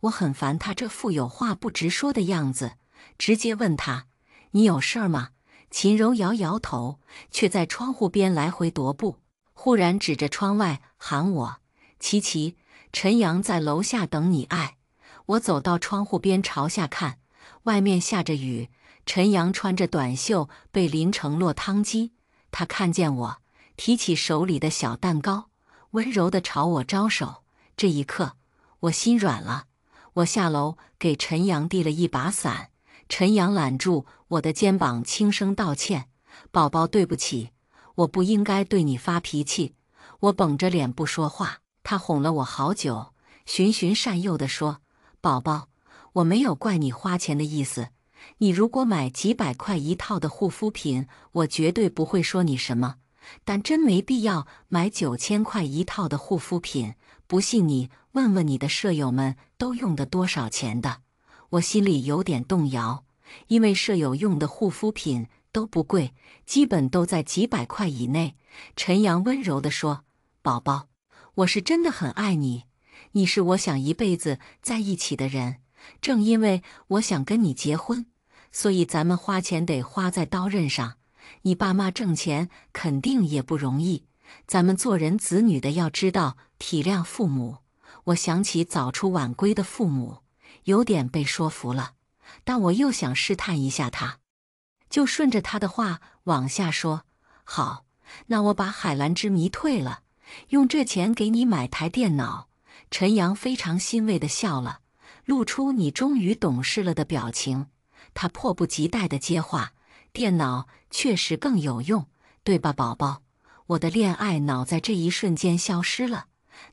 我很烦她这副有话不直说的样子，直接问她：“你有事儿吗？”秦柔摇摇头，却在窗户边来回踱步，忽然指着窗外喊我：“琪琪，陈阳在楼下等你。”我走到窗户边朝下看，外面下着雨，陈阳穿着短袖被淋成落汤鸡。他看见我，提起手里的小蛋糕，温柔地朝我招手。这一刻，我心软了。我下楼给陈阳递了一把伞，陈阳揽住我的肩膀，轻声道歉：“宝宝，对不起，我不应该对你发脾气。”我绷着脸不说话，他哄了我好久，循循善诱地说：“宝宝，我没有怪你花钱的意思。你如果买几百块一套的护肤品，我绝对不会说你什么。但真没必要买9000块一套的护肤品，不信你问问你的舍友们都用的多少钱的。”我心里有点动摇，因为舍友用的护肤品都不贵，基本都在几百块以内。陈阳温柔地说：“宝宝，我是真的很爱你，你是我想一辈子在一起的人。正因为我想跟你结婚，所以咱们花钱得花在刀刃上。你爸妈挣钱肯定也不容易，咱们做人子女的要知道体谅父母。”我想起早出晚归的父母，有点被说服了，但我又想试探一下他，就顺着他的话往下说：“好，那我把海蓝之谜退了，用这钱给你买台电脑。”陈阳非常欣慰地笑了，露出你终于懂事了的表情。他迫不及待地接话：“电脑确实更有用，对吧，宝宝？”我的恋爱脑在这一瞬间消失了，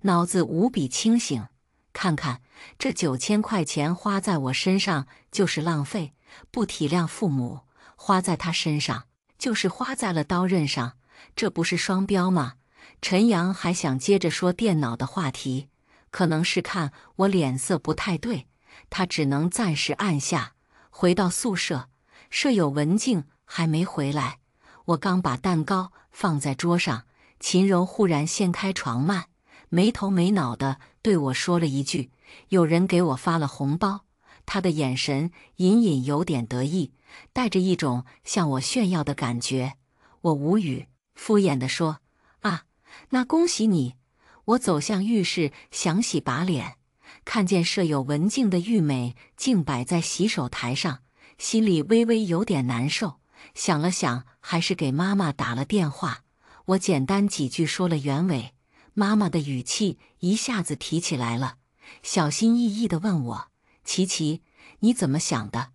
脑子无比清醒。看看这9000块钱花在我身上就是浪费，不体谅父母，花在他身上就是花在了刀刃上，这不是双标吗？陈阳还想接着说电脑的话题，可能是看我脸色不太对，他只能暂时按下。回到宿舍，舍友文静还没回来，我刚把蛋糕放在桌上，秦柔忽然掀开床幔，没头没脑地对我说了一句：“有人给我发了红包。”她的眼神隐隐有点得意，带着一种向我炫耀的感觉。我无语，敷衍地说：“啊，那恭喜你。”我走向浴室，想洗把脸，看见舍友文静的玉美竟摆在洗手台上，心里微微有点难受。想了想，还是给妈妈打了电话。我简单几句说了原委，妈妈的语气一下子提起来了，小心翼翼地问我：“琪琪，你怎么想的？”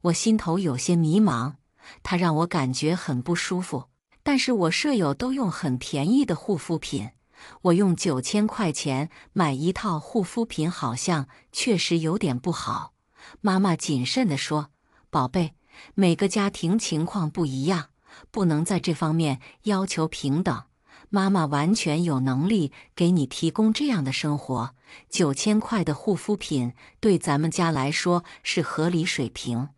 我心头有些迷茫，她让我感觉很不舒服。但是我舍友都用很便宜的护肤品，我用9000块钱买一套护肤品，好像确实有点不好。妈妈谨慎地说：“宝贝，每个家庭情况不一样，不能在这方面要求平等。妈妈完全有能力给你提供这样的生活，9000块的护肤品对咱们家来说是合理水平。”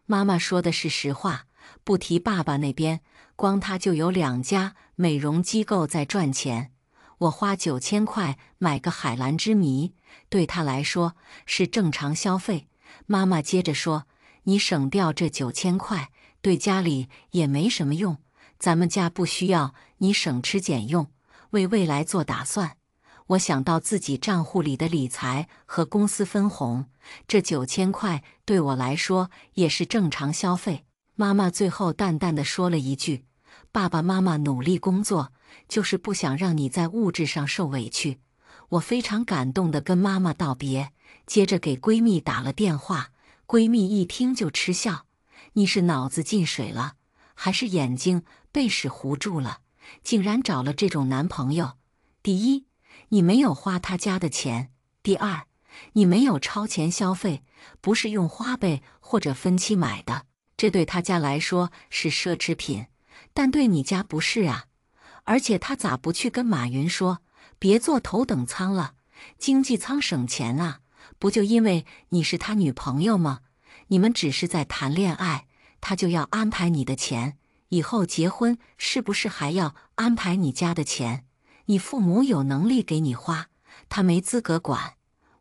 妈妈说的是实话，不提爸爸那边，光他就有2家美容机构在赚钱。我花9000块买个海蓝之谜，对他来说是正常消费。妈妈接着说：“你省掉这9000块，对家里也没什么用。咱们家不需要你省吃俭用，为未来做打算。”我想到自己账户里的理财和公司分红，这9000块对我来说也是正常消费。妈妈最后淡淡地说了一句：“爸爸妈妈努力工作，就是不想让你在物质上受委屈。”我非常感动地跟妈妈道别，接着给闺蜜打了电话。闺蜜一听就嗤笑：“你是脑子进水了，还是眼睛被屎糊住了？竟然找了这种男朋友！第一，你没有花他家的钱；第二，你没有超前消费，不是用花呗或者分期买的，这对他家来说是奢侈品，但对你家不是啊。而且他咋不去跟马云说，别坐头等舱了，经济舱省钱啊？不就因为你是他女朋友吗？你们只是在谈恋爱，他就要安排你的钱，以后结婚是不是还要安排你家的钱？你父母有能力给你花，他没资格管。”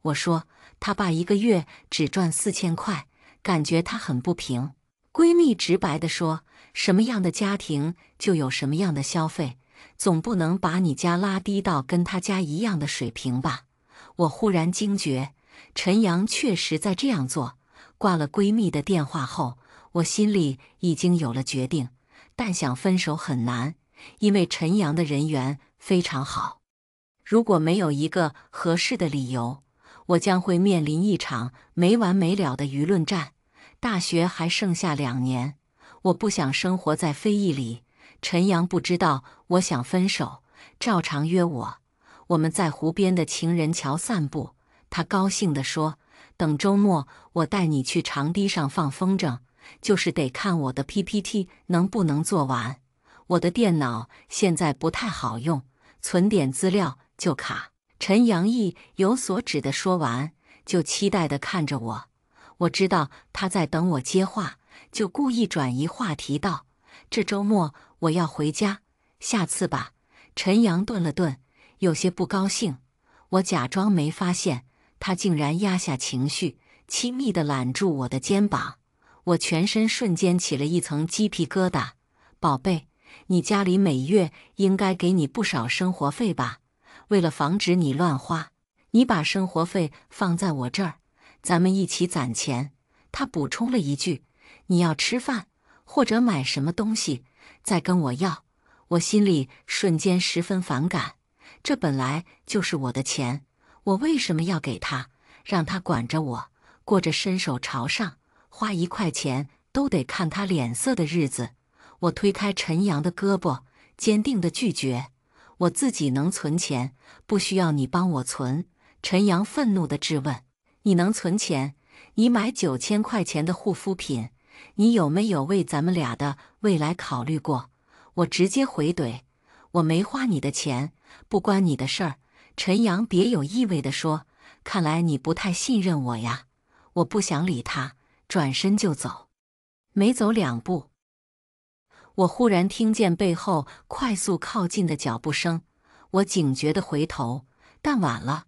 我说他爸一个月只赚4000块，感觉他很不平。闺蜜直白地说：“什么样的家庭就有什么样的消费，总不能把你家拉低到跟他家一样的水平吧？”我忽然惊觉，陈阳确实在这样做。挂了闺蜜的电话后，我心里已经有了决定，但想分手很难，因为陈阳的人缘非常好。如果没有一个合适的理由，我将会面临一场没完没了的舆论战。大学还剩下2年，我不想生活在非议里。陈阳不知道我想分手，照常约我。我们在湖边的情人桥散步，他高兴地说：“等周末我带你去长堤上放风筝，就是得看我的 PPT 能不能做完。我的电脑现在不太好用，存点资料就卡。”陈阳意有所指地说完，就期待地看着我。我知道他在等我接话，就故意转移话题道：“这周末我要回家，下次吧。陈阳顿了顿，有些不高兴。我假装没发现，他竟然压下情绪，亲密地揽住我的肩膀。我全身瞬间起了一层鸡皮疙瘩。宝贝，你家里每月应该给你不少生活费吧？为了防止你乱花，你把生活费放在我这儿，咱们一起攒钱。他补充了一句：你要吃饭或者买什么东西，再跟我要。我心里瞬间十分反感，这本来就是我的钱，我为什么要给他，让他管着我，过着伸手朝上，花1块钱都得看他脸色的日子？我推开陈阳的胳膊，坚定地拒绝。我自己能存钱，不需要你帮我存。陈阳愤怒地质问：你能存钱？你买9000块钱的护肤品，你有没有为咱们俩的未来考虑过？我直接回怼：我没花你的钱，不关你的事儿。陈阳别有意味地说：看来你不太信任我呀。我不想理他，转身就走。没走2步，我忽然听见背后快速靠近的脚步声，我警觉地回头，但晚了，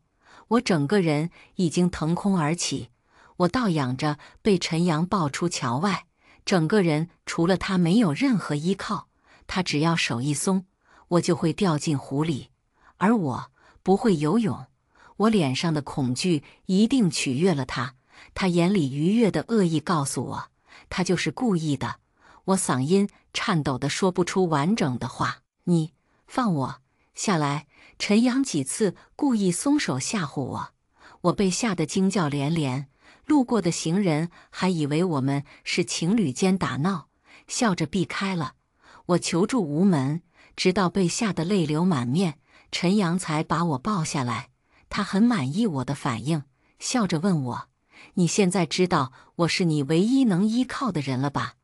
我整个人已经腾空而起。我倒仰着被陈阳抱出桥外，整个人除了他没有任何依靠，他只要手一松，我就会掉进湖里。而我不会游泳，我脸上的恐惧一定取悦了他，他眼里愉悦的恶意告诉我，他就是故意的。我嗓音颤抖地说不出完整的话。你放我下来！陈阳几次故意松手吓唬我，我被吓得惊叫连连。路过的行人还以为我们是情侣间打闹，笑着避开了。我求助无门，直到被吓得泪流满面，陈阳才把我抱下来。他很满意我的反应，笑着问我：你现在知道我是你唯一能依靠的人了吧？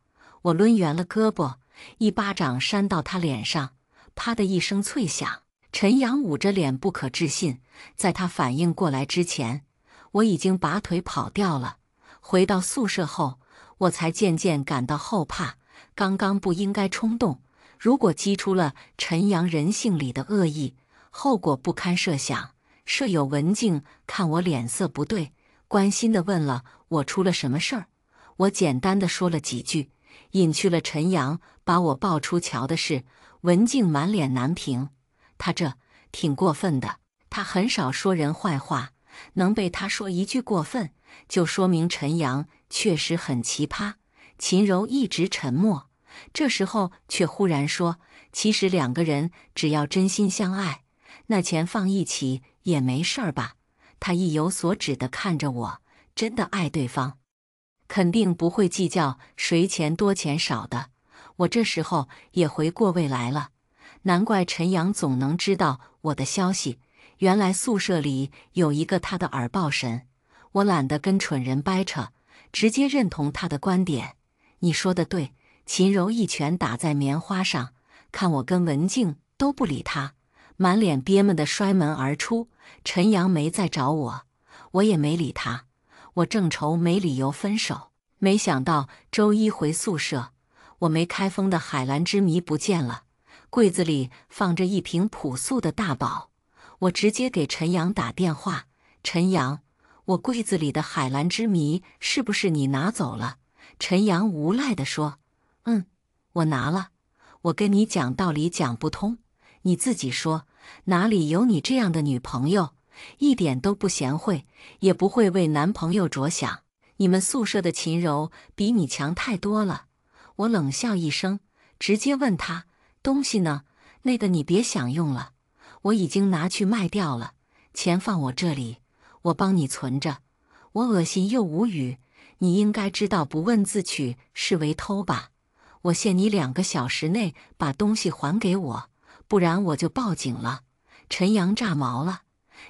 我抡圆了胳膊，一巴掌扇到他脸上，啪的一声脆响。陈阳捂着脸不可置信，在他反应过来之前，我已经拔腿跑掉了。回到宿舍后，我才渐渐感到后怕。刚刚不应该冲动，如果激出了陈阳人性里的恶意，后果不堪设想。舍友文静看我脸色不对，关心地问了我出了什么事儿。我简单地说了几句，隐去了陈阳把我抱出桥的事。文静满脸难平，他这挺过分的，他很少说人坏话，能被他说一句过分，就说明陈阳确实很奇葩。秦柔一直沉默，这时候却忽然说：其实2个人只要真心相爱，那钱放一起也没事儿吧？他意有所指地看着我，真的爱对方，肯定不会计较谁钱多钱少的。我这时候也回过味来了，难怪陈阳总能知道我的消息，原来宿舍里有一个他的耳报神。我懒得跟蠢人掰扯，直接认同他的观点。你说的对。秦柔一拳打在棉花上，看我跟文静都不理他，满脸憋闷地摔门而出。陈阳没再找我，我也没理他。我正愁没理由分手，没想到周一回宿舍，我没开封的海蓝之谜不见了，柜子里放着一瓶朴素的大宝。我直接给陈阳打电话：陈阳，我柜子里的海蓝之谜是不是你拿走了？陈阳无赖地说：我拿了。我跟你讲道理讲不通，你自己说，哪里有你这样的女朋友，一点都不贤惠，也不会为男朋友着想。你们宿舍的秦柔比你强太多了。我冷笑一声，直接问他：东西呢？那个你别想用了，我已经拿去卖掉了，钱放我这里，我帮你存着。我恶心又无语，你应该知道不问自取是为偷吧？我限你2个小时内把东西还给我，不然我就报警了。陈阳炸毛了，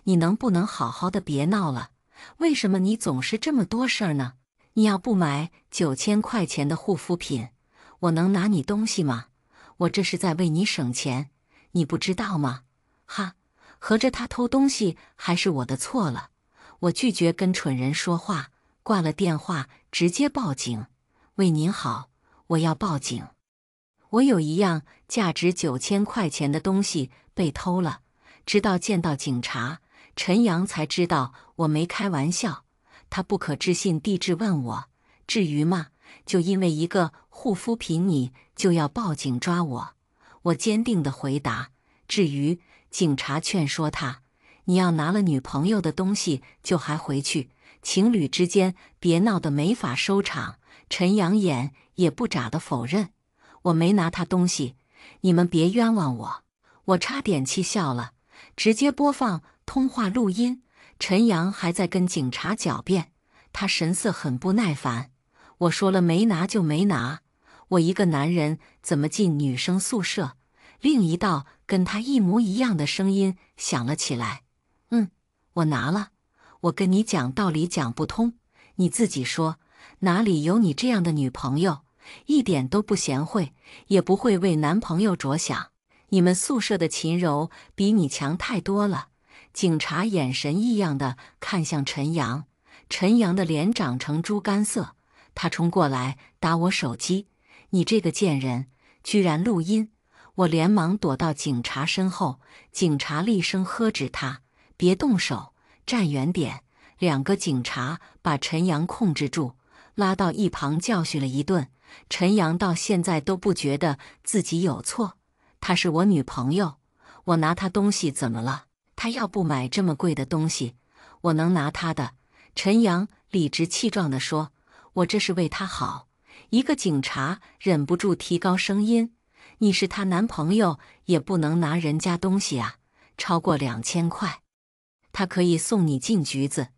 你能不能好好的别闹了？为什么你总是这么多事儿呢？你要不买9000块钱的护肤品，我能拿你东西吗？我这是在为你省钱，你不知道吗？哈，合着他偷东西还是我的错了。我拒绝跟蠢人说话，挂了电话直接报警。为您好，我要报警。我有一样价值9000块钱的东西被偷了，直到见到警察，陈阳才知道我没开玩笑。他不可置信地质问我：至于吗？就因为一个护肤品你就要报警抓我？我坚定地回答：至于。警察劝说他：你要拿了女朋友的东西就还回去，情侣之间别闹得没法收场。陈阳眼也不眨地否认：我没拿他东西，你们别冤枉我。我差点气笑了，直接播放通话录音。陈阳还在跟警察狡辩，他神色很不耐烦。我说了没拿就没拿，我一个男人怎么进女生宿舍？另一道跟他一模一样的声音响了起来：我拿了。我跟你讲道理讲不通，你自己说，哪里有你这样的女朋友？一点都不贤惠，也不会为男朋友着想。你们宿舍的秦柔比你强太多了。警察眼神异样地看向陈阳，陈阳的脸长成猪肝色，他冲过来打我手机：你这个贱人，居然录音！我连忙躲到警察身后，警察厉声喝止他：别动手，站远点。2个警察把陈阳控制住，拉到一旁教训了一顿。陈阳到现在都不觉得自己有错，她是我女朋友，我拿她东西怎么了？她要不买这么贵的东西，我能拿她的？陈阳理直气壮地说：我这是为她好。一个警察忍不住提高声音：你是她男朋友，也不能拿人家东西啊，超过2000块，她可以送你进局子，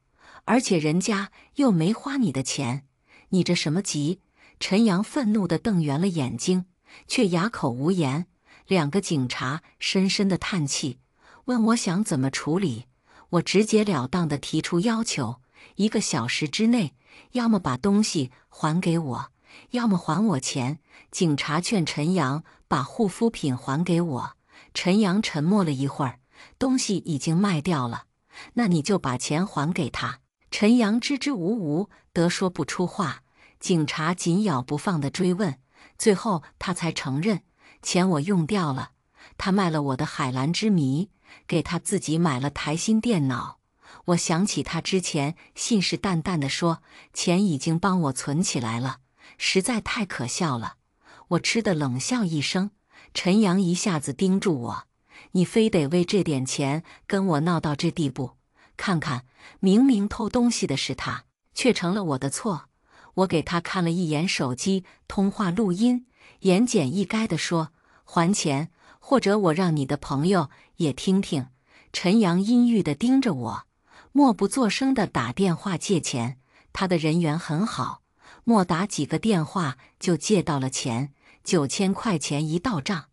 而且人家又没花你的钱，你这什么急？陈阳愤怒地瞪圆了眼睛，却哑口无言。2个警察深深地叹气，问我想怎么处理。我直截了当地提出要求：1个小时之内，要么把东西还给我，要么还我钱。警察劝陈阳把护肤品还给我。陈阳沉默了一会儿：东西已经卖掉了，那你就把钱还给他。陈阳支支吾吾得说不出话。警察紧咬不放地追问，最后他才承认：钱我用掉了，他卖了我的海蓝之谜，给他自己买了台新电脑。我想起他之前信誓旦旦地说钱已经帮我存起来了，实在太可笑了。我吃得冷笑一声。陈阳一下子盯住我：你非得为这点钱跟我闹到这地步？看看，明明偷东西的是他，却成了我的错。我给他看了一眼手机通话录音，言简意赅地说：还钱，或者我让你的朋友也听听。陈阳阴郁地盯着我，默不作声地打电话借钱。他的人缘很好，莫打几个电话就借到了钱，9000块钱一到账。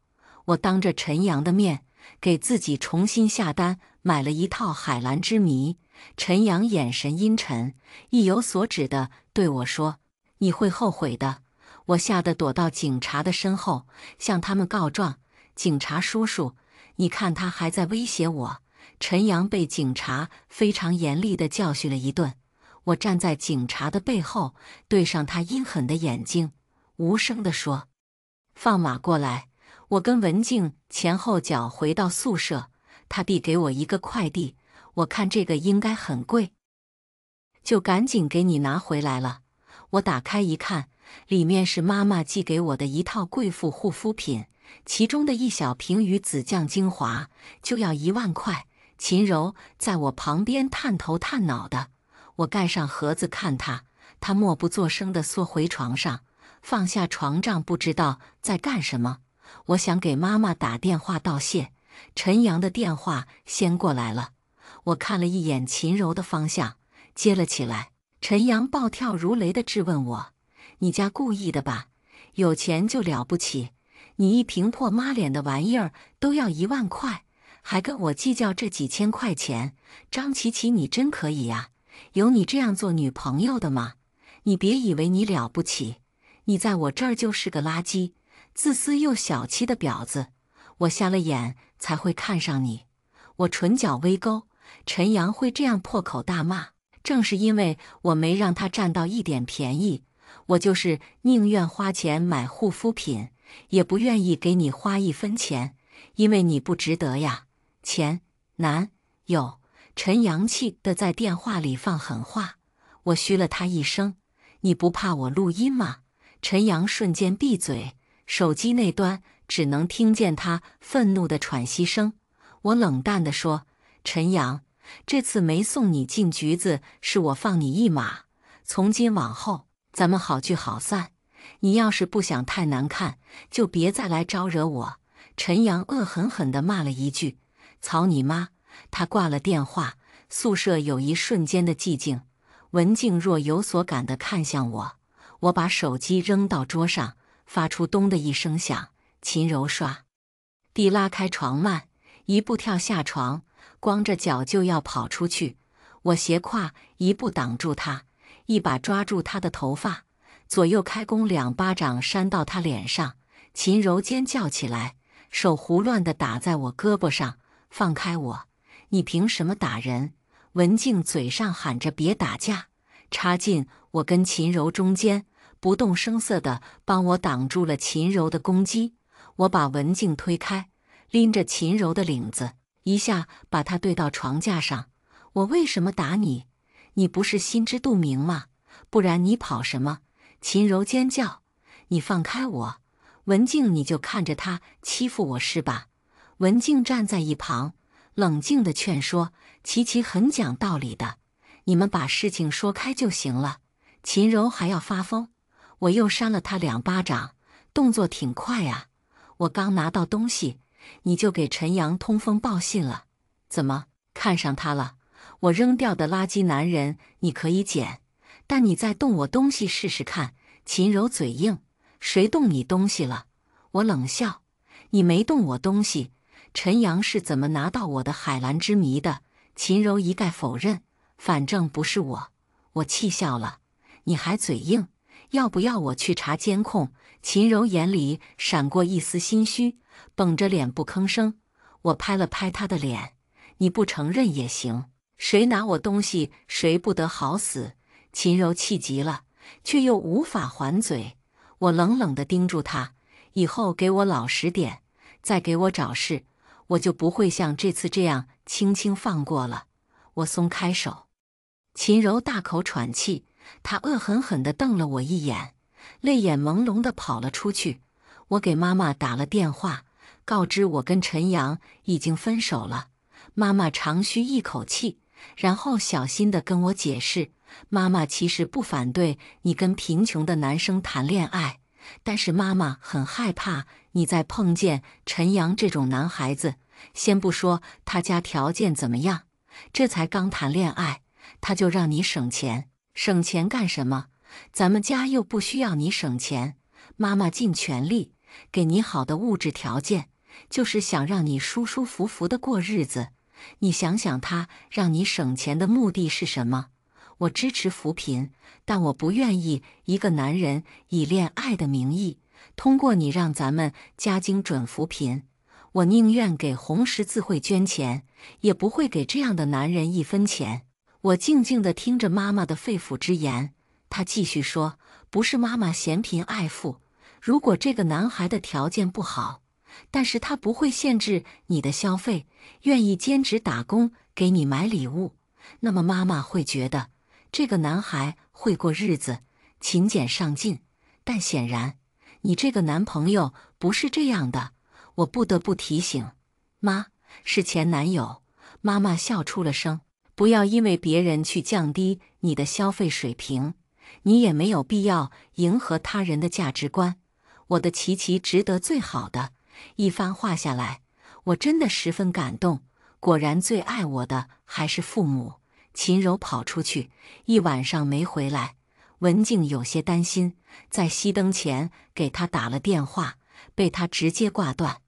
我当着陈阳的面给自己重新下单买了一套海蓝之谜。陈阳眼神阴沉，意有所指地对我说：你会后悔的。我吓得躲到警察的身后，向他们告状：警察叔叔，你看他还在威胁我。陈阳被警察非常严厉地教训了一顿。我站在警察的背后，对上他阴狠的眼睛，无声地说：放马过来。我跟文静前后脚回到宿舍，他递给我一个快递，我看这个应该很贵，就赶紧给你拿回来了。我打开一看，里面是妈妈寄给我的一套贵妇护肤品，其中的一小瓶鱼子酱精华就要1万块。秦柔在我旁边探头探脑的，我盖上盒子看她，她默不作声地缩回床上，放下床帐不知道在干什么。我想给妈妈打电话道谢，陈阳的电话先过来了。我看了一眼秦柔的方向，接了起来。陈阳暴跳如雷地质问我：你家故意的吧？有钱就了不起，你一瓶破妈脸的玩意儿都要1万块，还跟我计较这几千块钱？张琪琪，你真可以呀！有你这样做女朋友的吗？你别以为你了不起，你在我这儿就是个垃圾，自私又小气的婊子。我瞎了眼才会看上你。我唇角微勾，陈阳会这样破口大骂，正是因为我没让他占到一点便宜。我就是宁愿花钱买护肤品，也不愿意给你花1分钱，因为你不值得呀。钱，男友。陈阳气的在电话里放狠话，我嘘了他一声：“你不怕我录音吗？”陈阳瞬间闭嘴，手机那端只能听见他愤怒的喘息声。我冷淡地说：“陈阳，这次没送你进局子，是我放你一马。从今往后，咱们好聚好散。你要是不想太难看，就别再来招惹我。”陈阳恶狠狠地骂了一句：“操你妈！”他挂了电话，宿舍有一瞬间的寂静。文静若有所感地看向我，我把手机扔到桌上，发出咚的一声响。秦柔唰地拉开床幔，一步跳下床，光着脚就要跑出去。我斜挎一步挡住他，一把抓住他的头发，左右开弓2巴掌扇到他脸上。秦柔尖叫起来，手胡乱地打在我胳膊上：“放开我！你凭什么打人？”文静嘴上喊着别打架，插进我跟秦柔中间，不动声色地帮我挡住了秦柔的攻击。我把文静推开，拎着秦柔的领子，一下把她堆到床架上。我为什么打你？你不是心知肚明吗？不然你跑什么？秦柔尖叫：“你放开我！”文静，你就看着他欺负我是吧？文静站在一旁，冷静地劝说：“琪琪很讲道理的，你们把事情说开就行了。”秦柔还要发疯，我又扇了他2巴掌，动作挺快啊。我刚拿到东西，你就给陈阳通风报信了，怎么看上他了？我扔掉的垃圾男人你可以捡，但你再动我东西试试看。秦柔嘴硬：“谁动你东西了？”我冷笑：“你没动我东西。陈阳是怎么拿到我的海蓝之谜的？”秦柔一概否认：“反正不是我。”我气笑了：“你还嘴硬？要不要我去查监控？”秦柔眼里闪过一丝心虚，绷着脸不吭声。我拍了拍她的脸：“你不承认也行，谁拿我东西谁不得好死。”秦柔气急了，却又无法还嘴。我冷冷地盯住她：“以后给我老实点，再给我找事，我就不会像这次这样轻轻放过了。”我松开手，秦柔大口喘气，她恶狠狠地瞪了我一眼，泪眼朦胧地跑了出去。我给妈妈打了电话，告知我跟陈阳已经分手了。妈妈长吁一口气，然后小心地跟我解释：“妈妈其实不反对你跟贫穷的男生谈恋爱，但是妈妈很害怕你再碰见陈阳这种男孩子。先不说他家条件怎么样，这才刚谈恋爱，他就让你省钱。省钱干什么？咱们家又不需要你省钱。妈妈尽全力给你好的物质条件，就是想让你舒舒服服的过日子。你想想，他让你省钱的目的是什么？我支持扶贫，但我不愿意一个男人以恋爱的名义，通过你让咱们家精准扶贫。我宁愿给红十字会捐钱，也不会给这样的男人1分钱。”我静静地听着妈妈的肺腑之言，她继续说：“不是妈妈嫌贫爱富，如果这个男孩的条件不好，但是他不会限制你的消费，愿意兼职打工给你买礼物，那么妈妈会觉得这个男孩会过日子，勤俭上进。但显然，你这个男朋友不是这样的。”我不得不提醒：“妈，是前男友。”妈妈笑出了声：“不要因为别人去降低你的消费水平，你也没有必要迎合他人的价值观。我的琪琪值得最好的。”一番话下来，我真的十分感动。果然最爱我的还是父母。秦柔跑出去，一晚上没回来。文静有些担心，在熄灯前给他打了电话，被他直接挂断。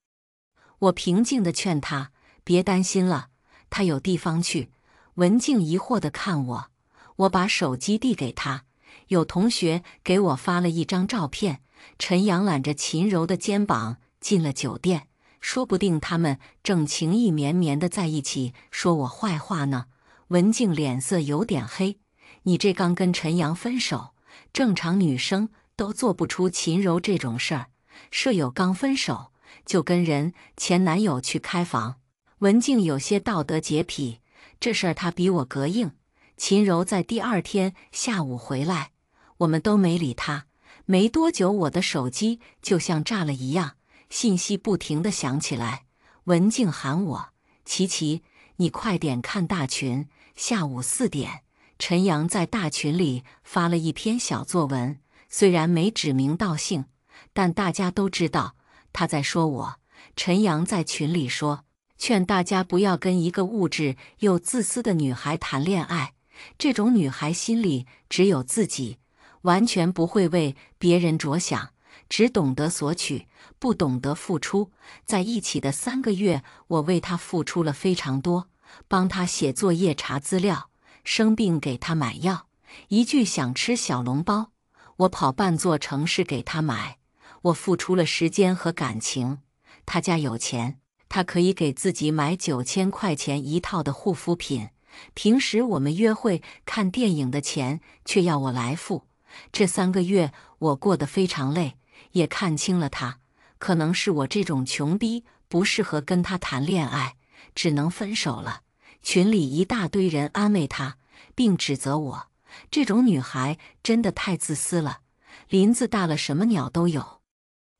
我平静地劝他别担心了，他有地方去。文静疑惑地看我，我把手机递给他，有同学给我发了一张照片，陈阳揽着秦柔的肩膀进了酒店，说不定他们正情意绵绵地在一起说我坏话呢。文静脸色有点黑：“你这刚跟陈阳分手，正常女生都做不出秦柔这种事儿，舍友刚分手，就跟前男友去开房。文静有些道德洁癖，这事儿她比我膈应。秦柔在第二天下午回来，我们都没理她。没多久，我的手机就像炸了一样，信息不停地响起来。文静喊我：琪琪，你快点看大群。下午4点，陈阳在大群里发了一篇小作文，虽然没指名道姓，但大家都知道他在说我。陈阳在群里说，劝大家不要跟一个物质又自私的女孩谈恋爱，这种女孩心里只有自己，完全不会为别人着想，只懂得索取，不懂得付出。在一起的3个月，我为她付出了非常多，帮她写作业、查资料，生病给她买药，一句想吃小笼包，我跑半座城市给她买。我付出了时间和感情。她家有钱，她可以给自己买9000块钱一套的护肤品，平时我们约会看电影的钱却要我来付。这3个月我过得非常累，也看清了她，可能是我这种穷逼不适合跟她谈恋爱，只能分手了。群里一大堆人安慰她，并指责我，这种女孩真的太自私了，林子大了什么鸟都有。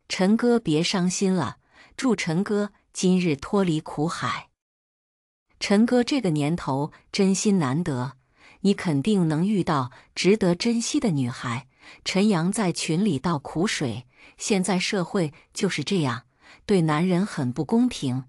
陈哥别伤心了，祝陈哥今日脱离苦海。陈哥这个年头真心难得，你肯定能遇到值得珍惜的女孩。陈阳在群里倒苦水，现在社会就是这样，对男人很不公平。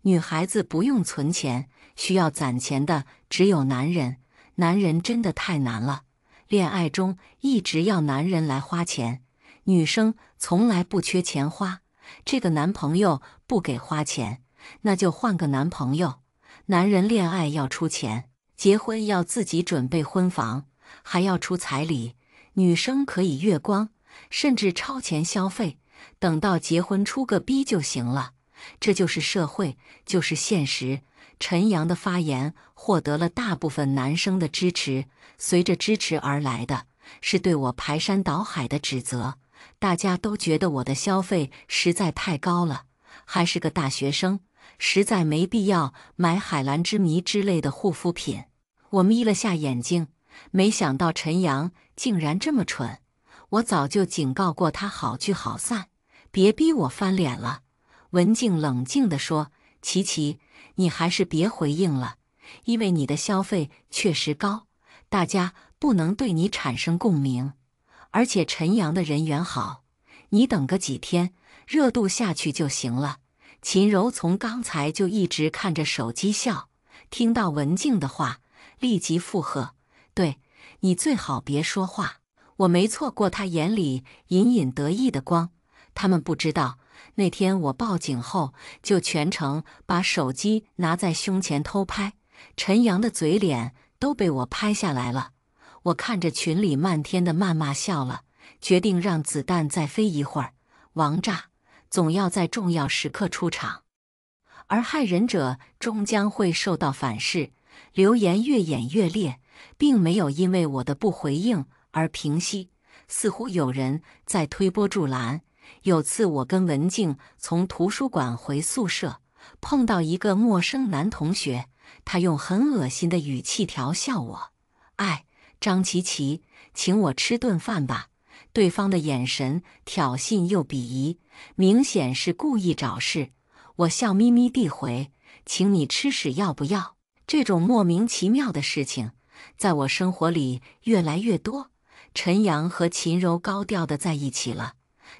女孩子不用存钱，需要攒钱的只有男人。男人真的太难了，恋爱中一直要男人来花钱，女生从来不缺钱花。这个男朋友不给花钱，那就换个男朋友。男人恋爱要出钱，结婚要自己准备婚房，还要出彩礼。女生可以月光，甚至超前消费，等到结婚出个逼就行了。这就是社会，就是现实。陈阳的发言获得了大部分男生的支持，随着支持而来的是对我排山倒海的指责。大家都觉得我的消费实在太高了，还是个大学生，实在没必要买海蓝之谜之类的护肤品。我眯了下眼睛，没想到陈阳竟然这么蠢。我早就警告过他好聚好散，别逼我翻脸了。文静冷静地说，琪琪，你还是别回应了，因为你的消费确实高，大家不能对你产生共鸣。而且陈阳的人缘好，你等个几天，热度下去就行了。秦柔从刚才就一直看着手机笑，听到文静的话，立即附和，对，你最好别说话。我没错过他眼里隐隐得意的光。他们不知道，那天我报警后，就全程把手机拿在胸前偷拍，陈阳的嘴脸都被我拍下来了。我看着群里漫天的谩骂笑了，决定让子弹再飞一会儿。王炸总要在重要时刻出场，而害人者终将会受到反噬。流言越演越烈，并没有因为我的不回应而平息，似乎有人在推波助澜。有次我跟文静从图书馆回宿舍，碰到一个陌生男同学，他用很恶心的语气调笑我，哎，张琪琪，请我吃顿饭吧。对方的眼神挑衅又鄙夷，明显是故意找事。我笑眯眯地回，请你吃屎要不要？这种莫名其妙的事情，在我生活里越来越多。陈阳和秦柔高调的在一起了，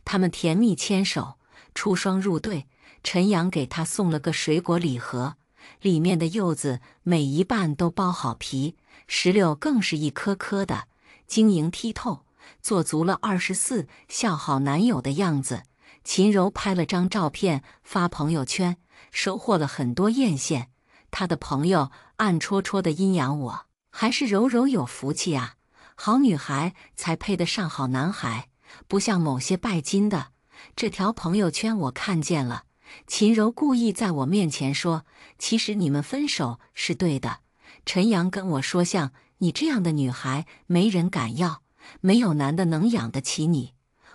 他们甜蜜牵手，出双入对。陈阳给他送了个水果礼盒，里面的柚子每一半都剥好皮，石榴更是一颗颗的，晶莹剔透，做足了24孝好男友的样子。秦柔拍了张照片发朋友圈，收获了很多艳羡。她的朋友暗戳戳的阴阳我，还是柔柔有福气啊，好女孩才配得上好男孩，不像某些拜金的。这条朋友圈我看见了，秦柔故意在我面前说，其实你们分手是对的。陈阳跟我说，像你这样的女孩没人敢要，没有男的能养得起你。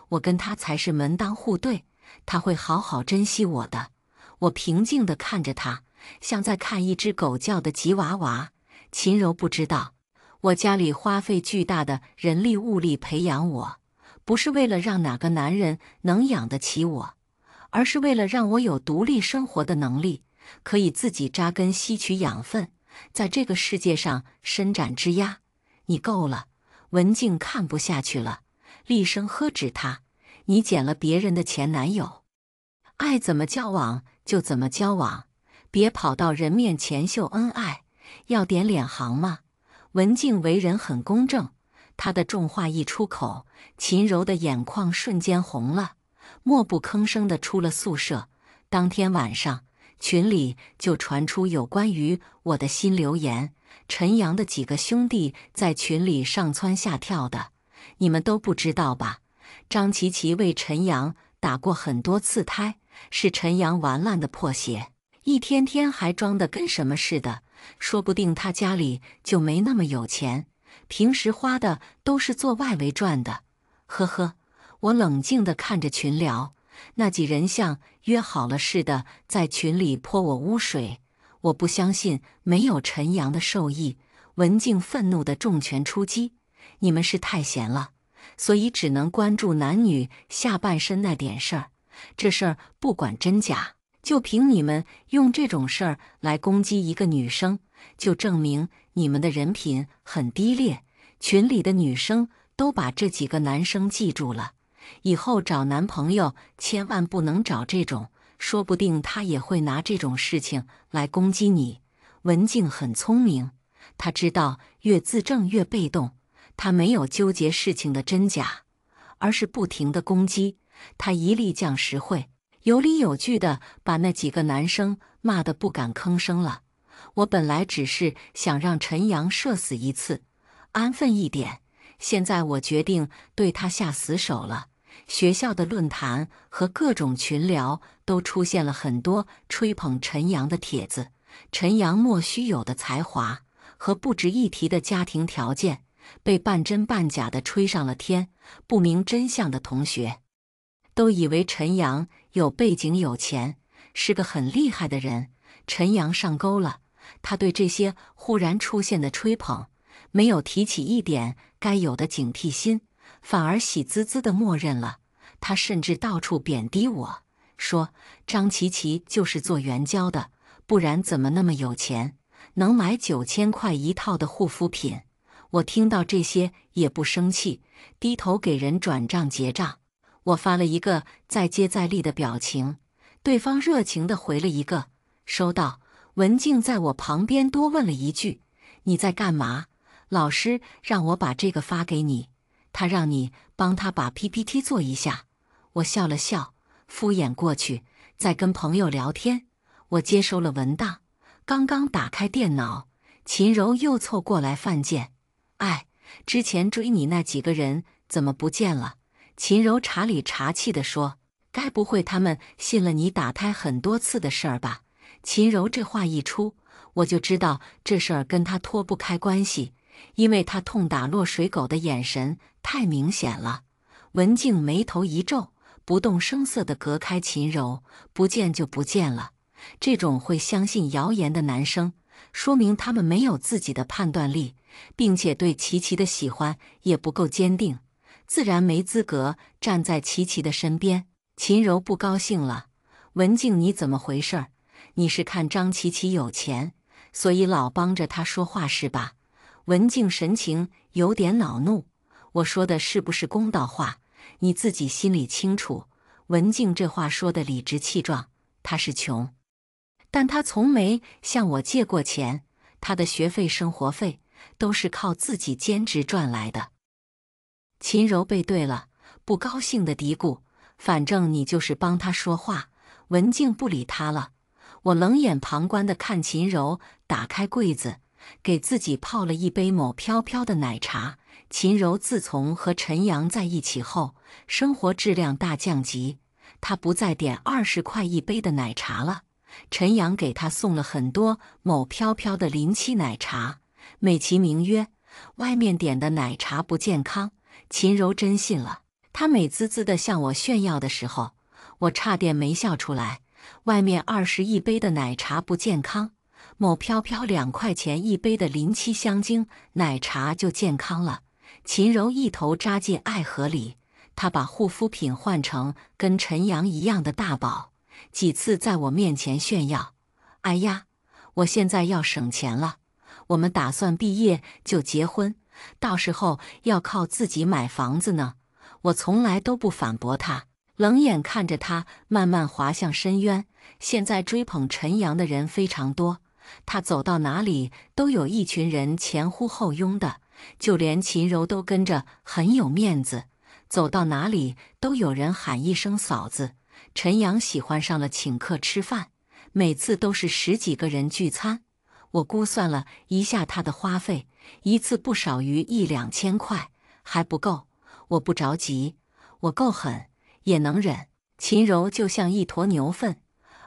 我跟他才是门当户对，他会好好珍惜我的。我平静地看着他，像在看一只狗叫的吉娃娃。秦柔不知道，我家里花费巨大的人力物力培养我，不是为了让哪个男人能养得起我，而是为了让我有独立生活的能力，可以自己扎根吸取养分，在这个世界上伸展枝桠。你够了！文静看不下去了，厉声呵止他：你捡了别人的前男友，爱怎么交往就怎么交往，别跑到人面前秀恩爱，要点脸行吗？文静为人很公正，她的重话一出口，秦柔的眼眶瞬间红了，默不吭声地出了宿舍。当天晚上，群里就传出有关于我的新留言，陈阳的几个兄弟在群里上蹿下跳的，你们都不知道吧？张琪琪为陈阳打过很多次胎，是陈阳玩烂的破鞋，一天天还装得跟什么似的，说不定他家里就没那么有钱，平时花的都是做外围赚的。呵呵，我冷静地看着群聊，那几人像约好了似的在群里泼我污水。我不相信没有陈阳的授意。文静愤怒地重拳出击：你们是太闲了，所以只能关注男女下半身那点事儿。这事儿不管真假，就凭你们用这种事儿来攻击一个女生，就证明你们的人品很低劣。群里的女生都把这几个男生记住了，以后找男朋友千万不能找这种，说不定他也会拿这种事情来攻击你。文静很聪明，她知道越自证越被动，她没有纠结事情的真假，而是不停地攻击。她一力降十会，有理有据地把那几个男生骂得不敢吭声了。我本来只是想让陈阳社死一次，安分一点，现在我决定对他下死手了。学校的论坛和各种群聊都出现了很多吹捧陈阳的帖子，陈阳莫须有的才华和不值一提的家庭条件被半真半假的吹上了天。不明真相的同学都以为陈阳有背景有钱，是个很厉害的人。陈阳上钩了，他对这些忽然出现的吹捧没有提起一点该有的警惕心，反而喜滋滋地默认了。他甚至到处贬低我，说张琪琪就是做援交的，不然怎么那么有钱，能买9000块一套的护肤品。我听到这些也不生气，低头给人转账结账。我发了一个再接再厉的表情，对方热情地回了一个收到。文静在我旁边多问了一句：你在干嘛？老师让我把这个发给你，他让你帮他把 PPT 做一下。我笑了笑，敷衍过去，在跟朋友聊天。我接收了文档，刚刚打开电脑，秦柔又凑过来犯贱：哎，之前追你那几个人怎么不见了？秦柔茶里茶气地说：该不会他们信了你打胎很多次的事儿吧？秦柔这话一出，我就知道这事儿跟他脱不开关系，因为他痛打落水狗的眼神太明显了。文静眉头一皱，不动声色地隔开秦柔：不见就不见了。这种会相信谣言的男生，说明他们没有自己的判断力，并且对琪琪的喜欢也不够坚定，自然没资格站在琪琪的身边。秦柔不高兴了：文静，你怎么回事儿？你是看张琪琪有钱，所以老帮着他说话是吧？文静神情有点恼怒：我说的是不是公道话，你自己心里清楚。文静这话说的理直气壮，他是穷，但他从没向我借过钱，他的学费、生活费都是靠自己兼职赚来的。秦柔背对了，不高兴地嘀咕：反正你就是帮他说话。文静不理他了。我冷眼旁观地看秦柔打开柜子，给自己泡了一杯某飘飘的奶茶。秦柔自从和陈阳在一起后，生活质量大降级，她不再点20块一杯的奶茶了。陈阳给她送了很多某飘飘的临期奶茶，美其名曰外面点的奶茶不健康。秦柔真信了，她美滋滋地向我炫耀的时候，我差点没笑出来。外面21杯的奶茶不健康，某飘飘2块钱1杯的临期香精奶茶就健康了。秦柔一头扎进爱河里，她把护肤品换成跟陈阳一样的大宝，几次在我面前炫耀：“哎呀，我现在要省钱了，我们打算毕业就结婚，到时候要靠自己买房子呢。”我从来都不反驳他，冷眼看着他慢慢滑向深渊。现在追捧陈阳的人非常多，他走到哪里都有一群人前呼后拥的，就连秦柔都跟着很有面子，走到哪里都有人喊一声嫂子。陈阳喜欢上了请客吃饭，每次都是10几个人聚餐。我估算了一下他的花费，一次不少于1、2千块，还不够。我不着急，我够狠，也能忍。秦柔就像一坨牛粪，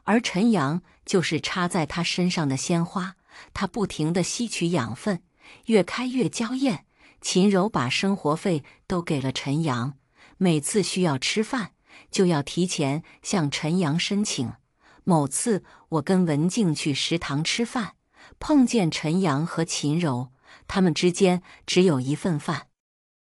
而陈阳就是插在他身上的鲜花，他不停地吸取养分，越开越娇艳。秦柔把生活费都给了陈阳，每次需要吃饭，就要提前向陈阳申请。某次我跟文静去食堂吃饭，碰见陈阳和秦柔，他们之间只有一份饭。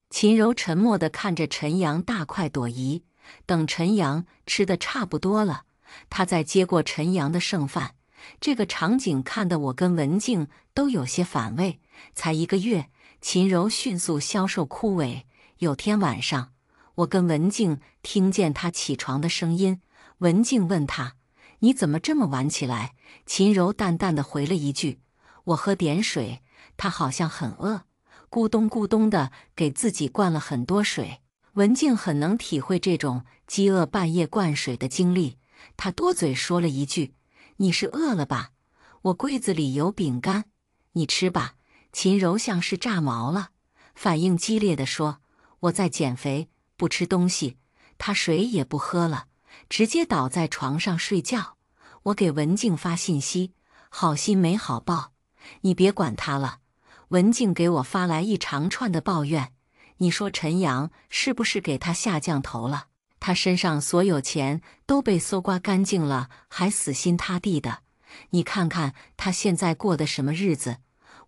秦柔沉默地看着陈阳大快朵颐，等陈阳吃得差不多了，他再接过陈阳的剩饭。这个场景看得我跟文静都有些反胃。才1个月，秦柔迅速消瘦枯萎。有天晚上，我跟文静听见他起床的声音，文静问他：“你怎么这么晚起来？”秦柔淡淡地回了一句：“我喝点水。”他好像很饿，咕咚咕咚地给自己灌了很多水。文静很能体会这种饥饿半夜灌水的经历，她多嘴说了一句：“你是饿了吧？我柜子里有饼干，你吃吧。”秦柔像是炸毛了，反应激烈地说：“我在减肥，不吃东西。”她水也不喝了，直接倒在床上睡觉。我给文静发信息：“好心没好报，你别管他了。”文静给我发来一长串的抱怨：“你说陈阳是不是给他下降头了？他身上所有钱都被搜刮干净了，还死心塌地的。你看看他现在过的什么日子？”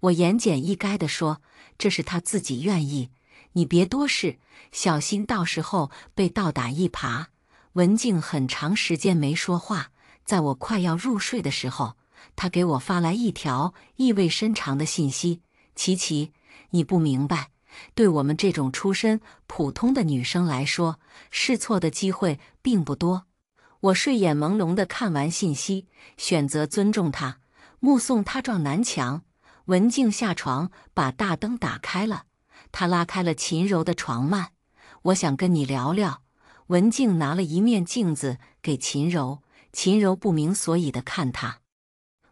我言简意赅地说：“这是他自己愿意，你别多事，小心到时候被倒打一耙。”文静很长时间没说话，在我快要入睡的时候，他给我发来一条意味深长的信息：“琪琪，你不明白，对我们这种出身普通的女生来说，试错的机会并不多。”我睡眼朦胧地看完信息，选择尊重他，目送他撞南墙。文静下床，把大灯打开了，她拉开了秦柔的床幔：“我想跟你聊聊。”文静拿了一面镜子给秦柔，秦柔不明所以地看她。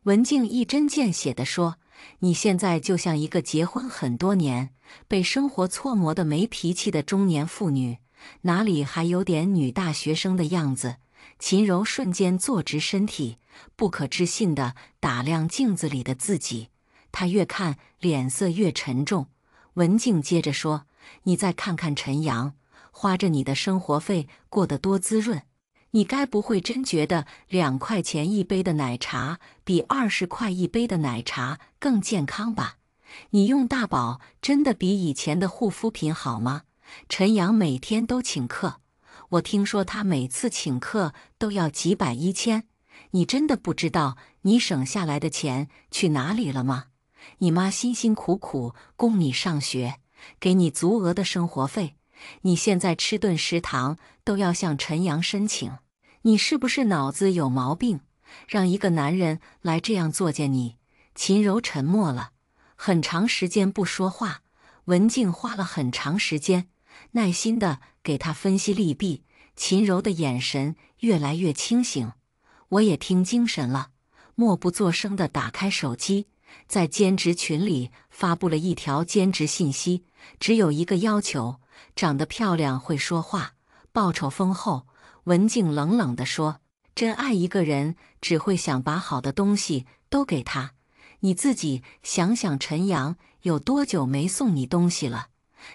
文静一针见血地说：“你现在就像一个结婚很多年，被生活搓磨得没脾气的中年妇女，哪里还有点女大学生的样子？”秦柔瞬间坐直身体，不可置信地打量镜子里的自己。她越看脸色越沉重。文静接着说：“你再看看陈阳，花着你的生活费过得多滋润。你该不会真觉得2块钱1杯的奶茶比20块1杯的奶茶更健康吧？你用大宝真的比以前的护肤品好吗？”陈阳每天都请客，我听说他每次请客都要几百1000。你真的不知道你省下来的钱去哪里了吗？你妈辛辛苦苦供你上学，给你足额的生活费，你现在吃顿食堂都要向陈阳申请，你是不是脑子有毛病？让一个男人来这样作践你？秦柔沉默了很长时间不说话，文静花了很长时间耐心地给他分析利弊。秦柔的眼神越来越清醒，我也听精神了，默不作声地打开手机，在兼职群里发布了一条兼职信息，只有一个要求：长得漂亮会说话，报酬丰厚。文静冷冷地说：“真爱一个人，只会想把好的东西都给他。你自己想想，陈阳有多久没送你东西了？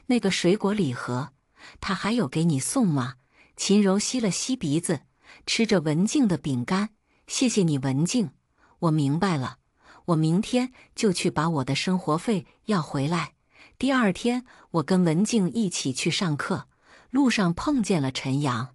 那个水果礼盒，他还有给你送吗？”秦柔吸了吸鼻子，吃着文静的饼干。谢谢你，文静，我明白了，我明天就去把我的生活费要回来。第二天，我跟文静一起去上课，路上碰见了陈阳。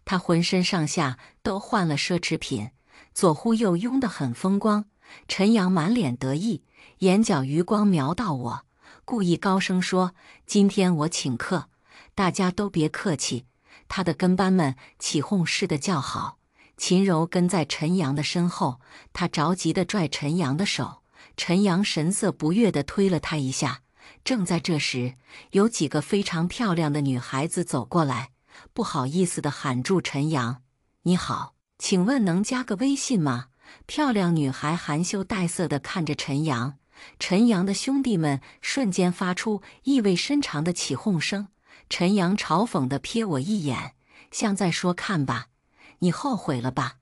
他浑身上下都换了奢侈品，左呼右拥得很风光。陈阳满脸得意，眼角余光瞄到我，故意高声说：“今天我请客，大家都别客气。”他的跟班们起哄似的叫好。秦柔跟在陈阳的身后，他着急地拽陈阳的手，陈阳神色不悦地推了他一下。正在这时，有几个非常漂亮的女孩子走过来，不好意思地喊住陈阳：“你好，请问能加个微信吗？”漂亮女孩含羞带色地看着陈阳，陈阳的兄弟们瞬间发出意味深长的起哄声。陈阳嘲讽地瞥我一眼，像在说：“看吧，你后悔了吧？”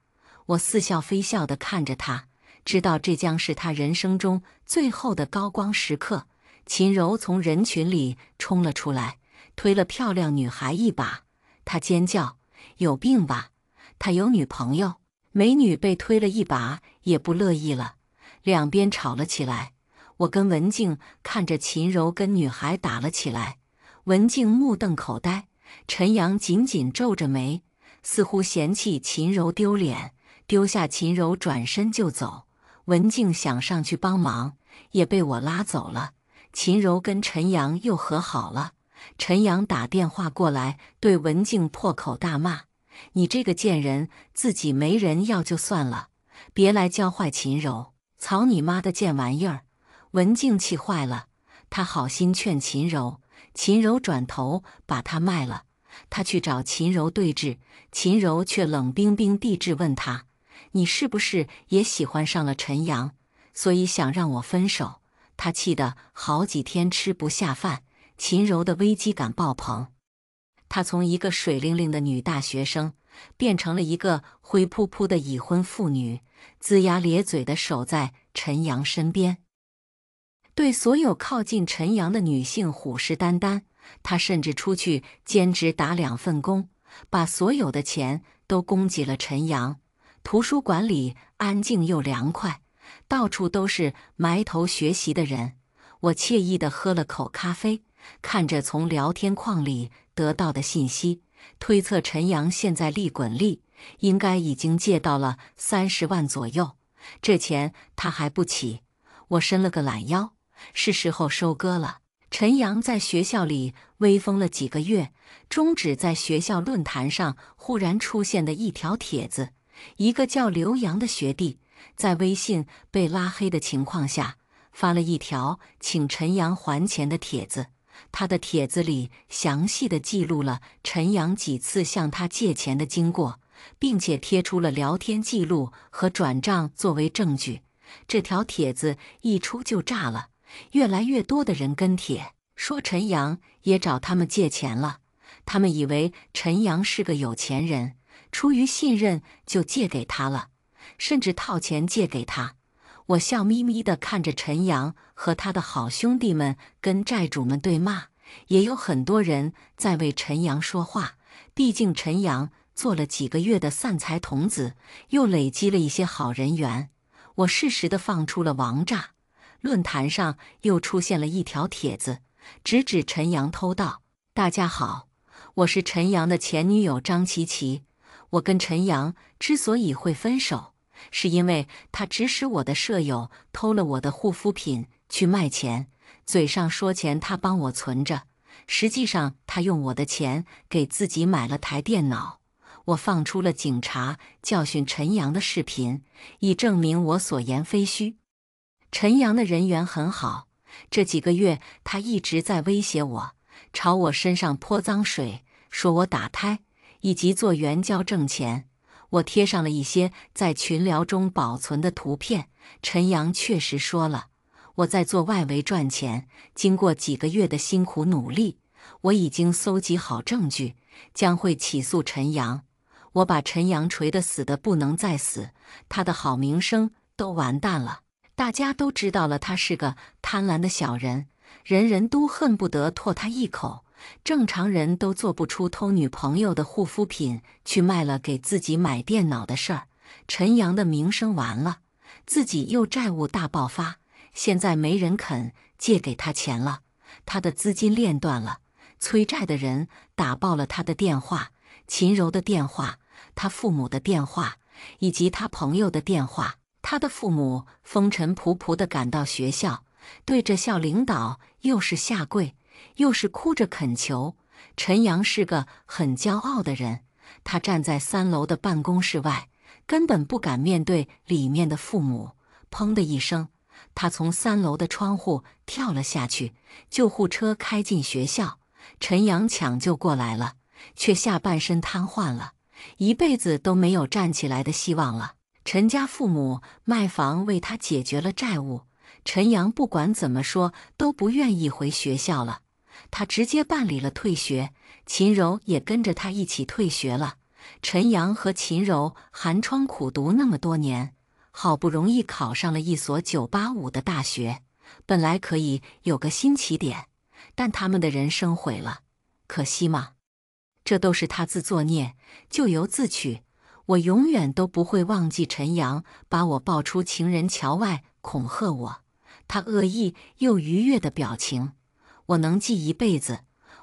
我似笑非笑地看着他，知道这将是他人生中最后的高光时刻。秦柔从人群里冲了出来，推了漂亮女孩一把，她尖叫：“有病吧？他有女朋友！”美女被推了一把也不乐意了，两边吵了起来。我跟文静看着秦柔跟女孩打了起来，文静目瞪口呆，陈阳紧紧皱着眉，似乎嫌弃秦柔丢脸，丢下秦柔转身就走。文静想上去帮忙，也被我拉走了。秦柔跟陈阳又和好了，陈阳打电话过来，对文静破口大骂：“你这个贱人，自己没人要就算了，别来教坏秦柔，操你妈的贱玩意儿！”文静气坏了，她好心劝秦柔，秦柔转头把她卖了。她去找秦柔对峙，秦柔却冷冰冰地质问她：“你是不是也喜欢上了陈阳，所以想让我分手？”她气得好几天吃不下饭，秦柔的危机感爆棚。她从一个水灵灵的女大学生，变成了一个灰扑扑的已婚妇女，龇牙咧嘴地守在陈阳身边，对所有靠近陈阳的女性虎视眈眈。她甚至出去兼职打2份工，把所有的钱都供给了陈阳。图书馆里安静又凉快，到处都是埋头学习的人。我惬意地喝了口咖啡，看着从聊天框里得到的信息，推测陈阳现在利滚利，应该已经借到了30万左右，这钱他还不起。我伸了个懒腰，是时候收割了。陈阳在学校里威风了几个月，终止在学校论坛上忽然出现的一条帖子。一个叫刘洋的学弟在微信被拉黑的情况下，发了一条请陈阳还钱的帖子。他的帖子里详细地记录了陈阳几次向他借钱的经过，并且贴出了聊天记录和转账作为证据。这条帖子一出就炸了，越来越多的人跟帖，说陈阳也找他们借钱了。他们以为陈阳是个有钱人，出于信任就借给他了，甚至套钱借给他。我笑眯眯地看着陈阳和他的好兄弟们跟债主们对骂，也有很多人在为陈阳说话。毕竟陈阳做了几个月的散财童子，又累积了一些好人缘。我适时地放出了王炸。论坛上又出现了一条帖子，直指陈阳偷盗。大家好，我是陈阳的前女友张琪琪。我跟陈阳之所以会分手，是因为他指使我的舍友偷了我的护肤品去卖钱，嘴上说钱他帮我存着，实际上他用我的钱给自己买了台电脑。我放出了警察教训陈阳的视频，以证明我所言非虚。陈阳的人缘很好，这几个月他一直在威胁我，朝我身上泼脏水，说我打胎以及做援交挣钱。我贴上了一些在群聊中保存的图片，陈阳确实说了，我在做外围赚钱，经过几个月的辛苦努力，我已经搜集好证据，将会起诉陈阳。我把陈阳锤得死的不能再死，他的好名声都完蛋了。大家都知道了，他是个贪婪的小人，人人都恨不得唾他一口。正常人都做不出偷女朋友的护肤品去卖了给自己买电脑的事儿。陈阳的名声完了，自己又债务大爆发，现在没人肯借给他钱了，他的资金链断了，催债的人打爆了他的电话，秦柔的电话，他父母的电话，以及他朋友的电话。他的父母风尘仆仆地赶到学校，对着校领导又是下跪，又是哭着恳求。陈阳是个很骄傲的人，他站在3楼的办公室外，根本不敢面对里面的父母。砰的一声，他从3楼的窗户跳了下去，救护车开进学校，陈阳抢救过来了，却下半身瘫痪了，一辈子都没有站起来的希望了。陈家父母卖房为他解决了债务，陈阳不管怎么说都不愿意回学校了，他直接办理了退学，秦柔也跟着他一起退学了。陈阳和秦柔寒窗苦读那么多年，好不容易考上了一所985的大学，本来可以有个新起点，但他们的人生毁了，可惜吗？这都是他自作孽，咎由自取。我永远都不会忘记陈阳把我抱出情人桥外恐吓我，他恶意又愉悦的表情，我能记一辈子。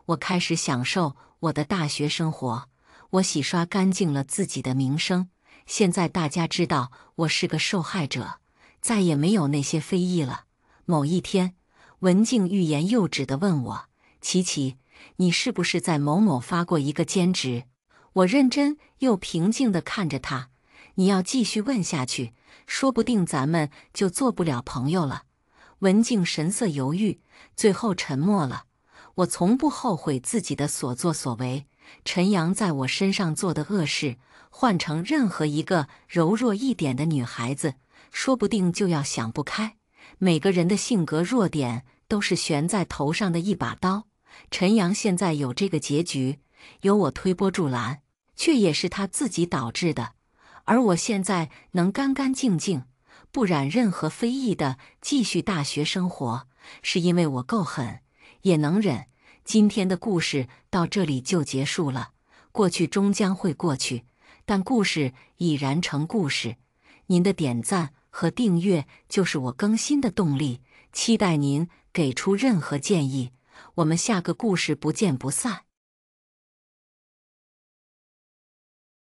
我开始享受我的大学生活，我洗刷干净了自己的名声，现在大家知道我是个受害者，再也没有那些非议了。某一天，文静欲言又止地问我：琪琪，你是不是在某某发过一个兼职？我认真又平静地看着他，你要继续问下去，说不定咱们就做不了朋友了。文静神色犹豫，最后沉默了。我从不后悔自己的所作所为，陈阳在我身上做的恶事，换成任何一个柔弱一点的女孩子，说不定就要想不开。每个人的性格弱点都是悬在头上的一把刀，陈阳现在有这个结局，有我推波助澜，却也是他自己导致的。而我现在能干干净净，不染任何非议的继续大学生活，是因为我够狠，也能忍。今天的故事到这里就结束了，过去终将会过去，但故事已然成故事。您的点赞和订阅就是我更新的动力，期待您给出任何建议。我们下个故事不见不散。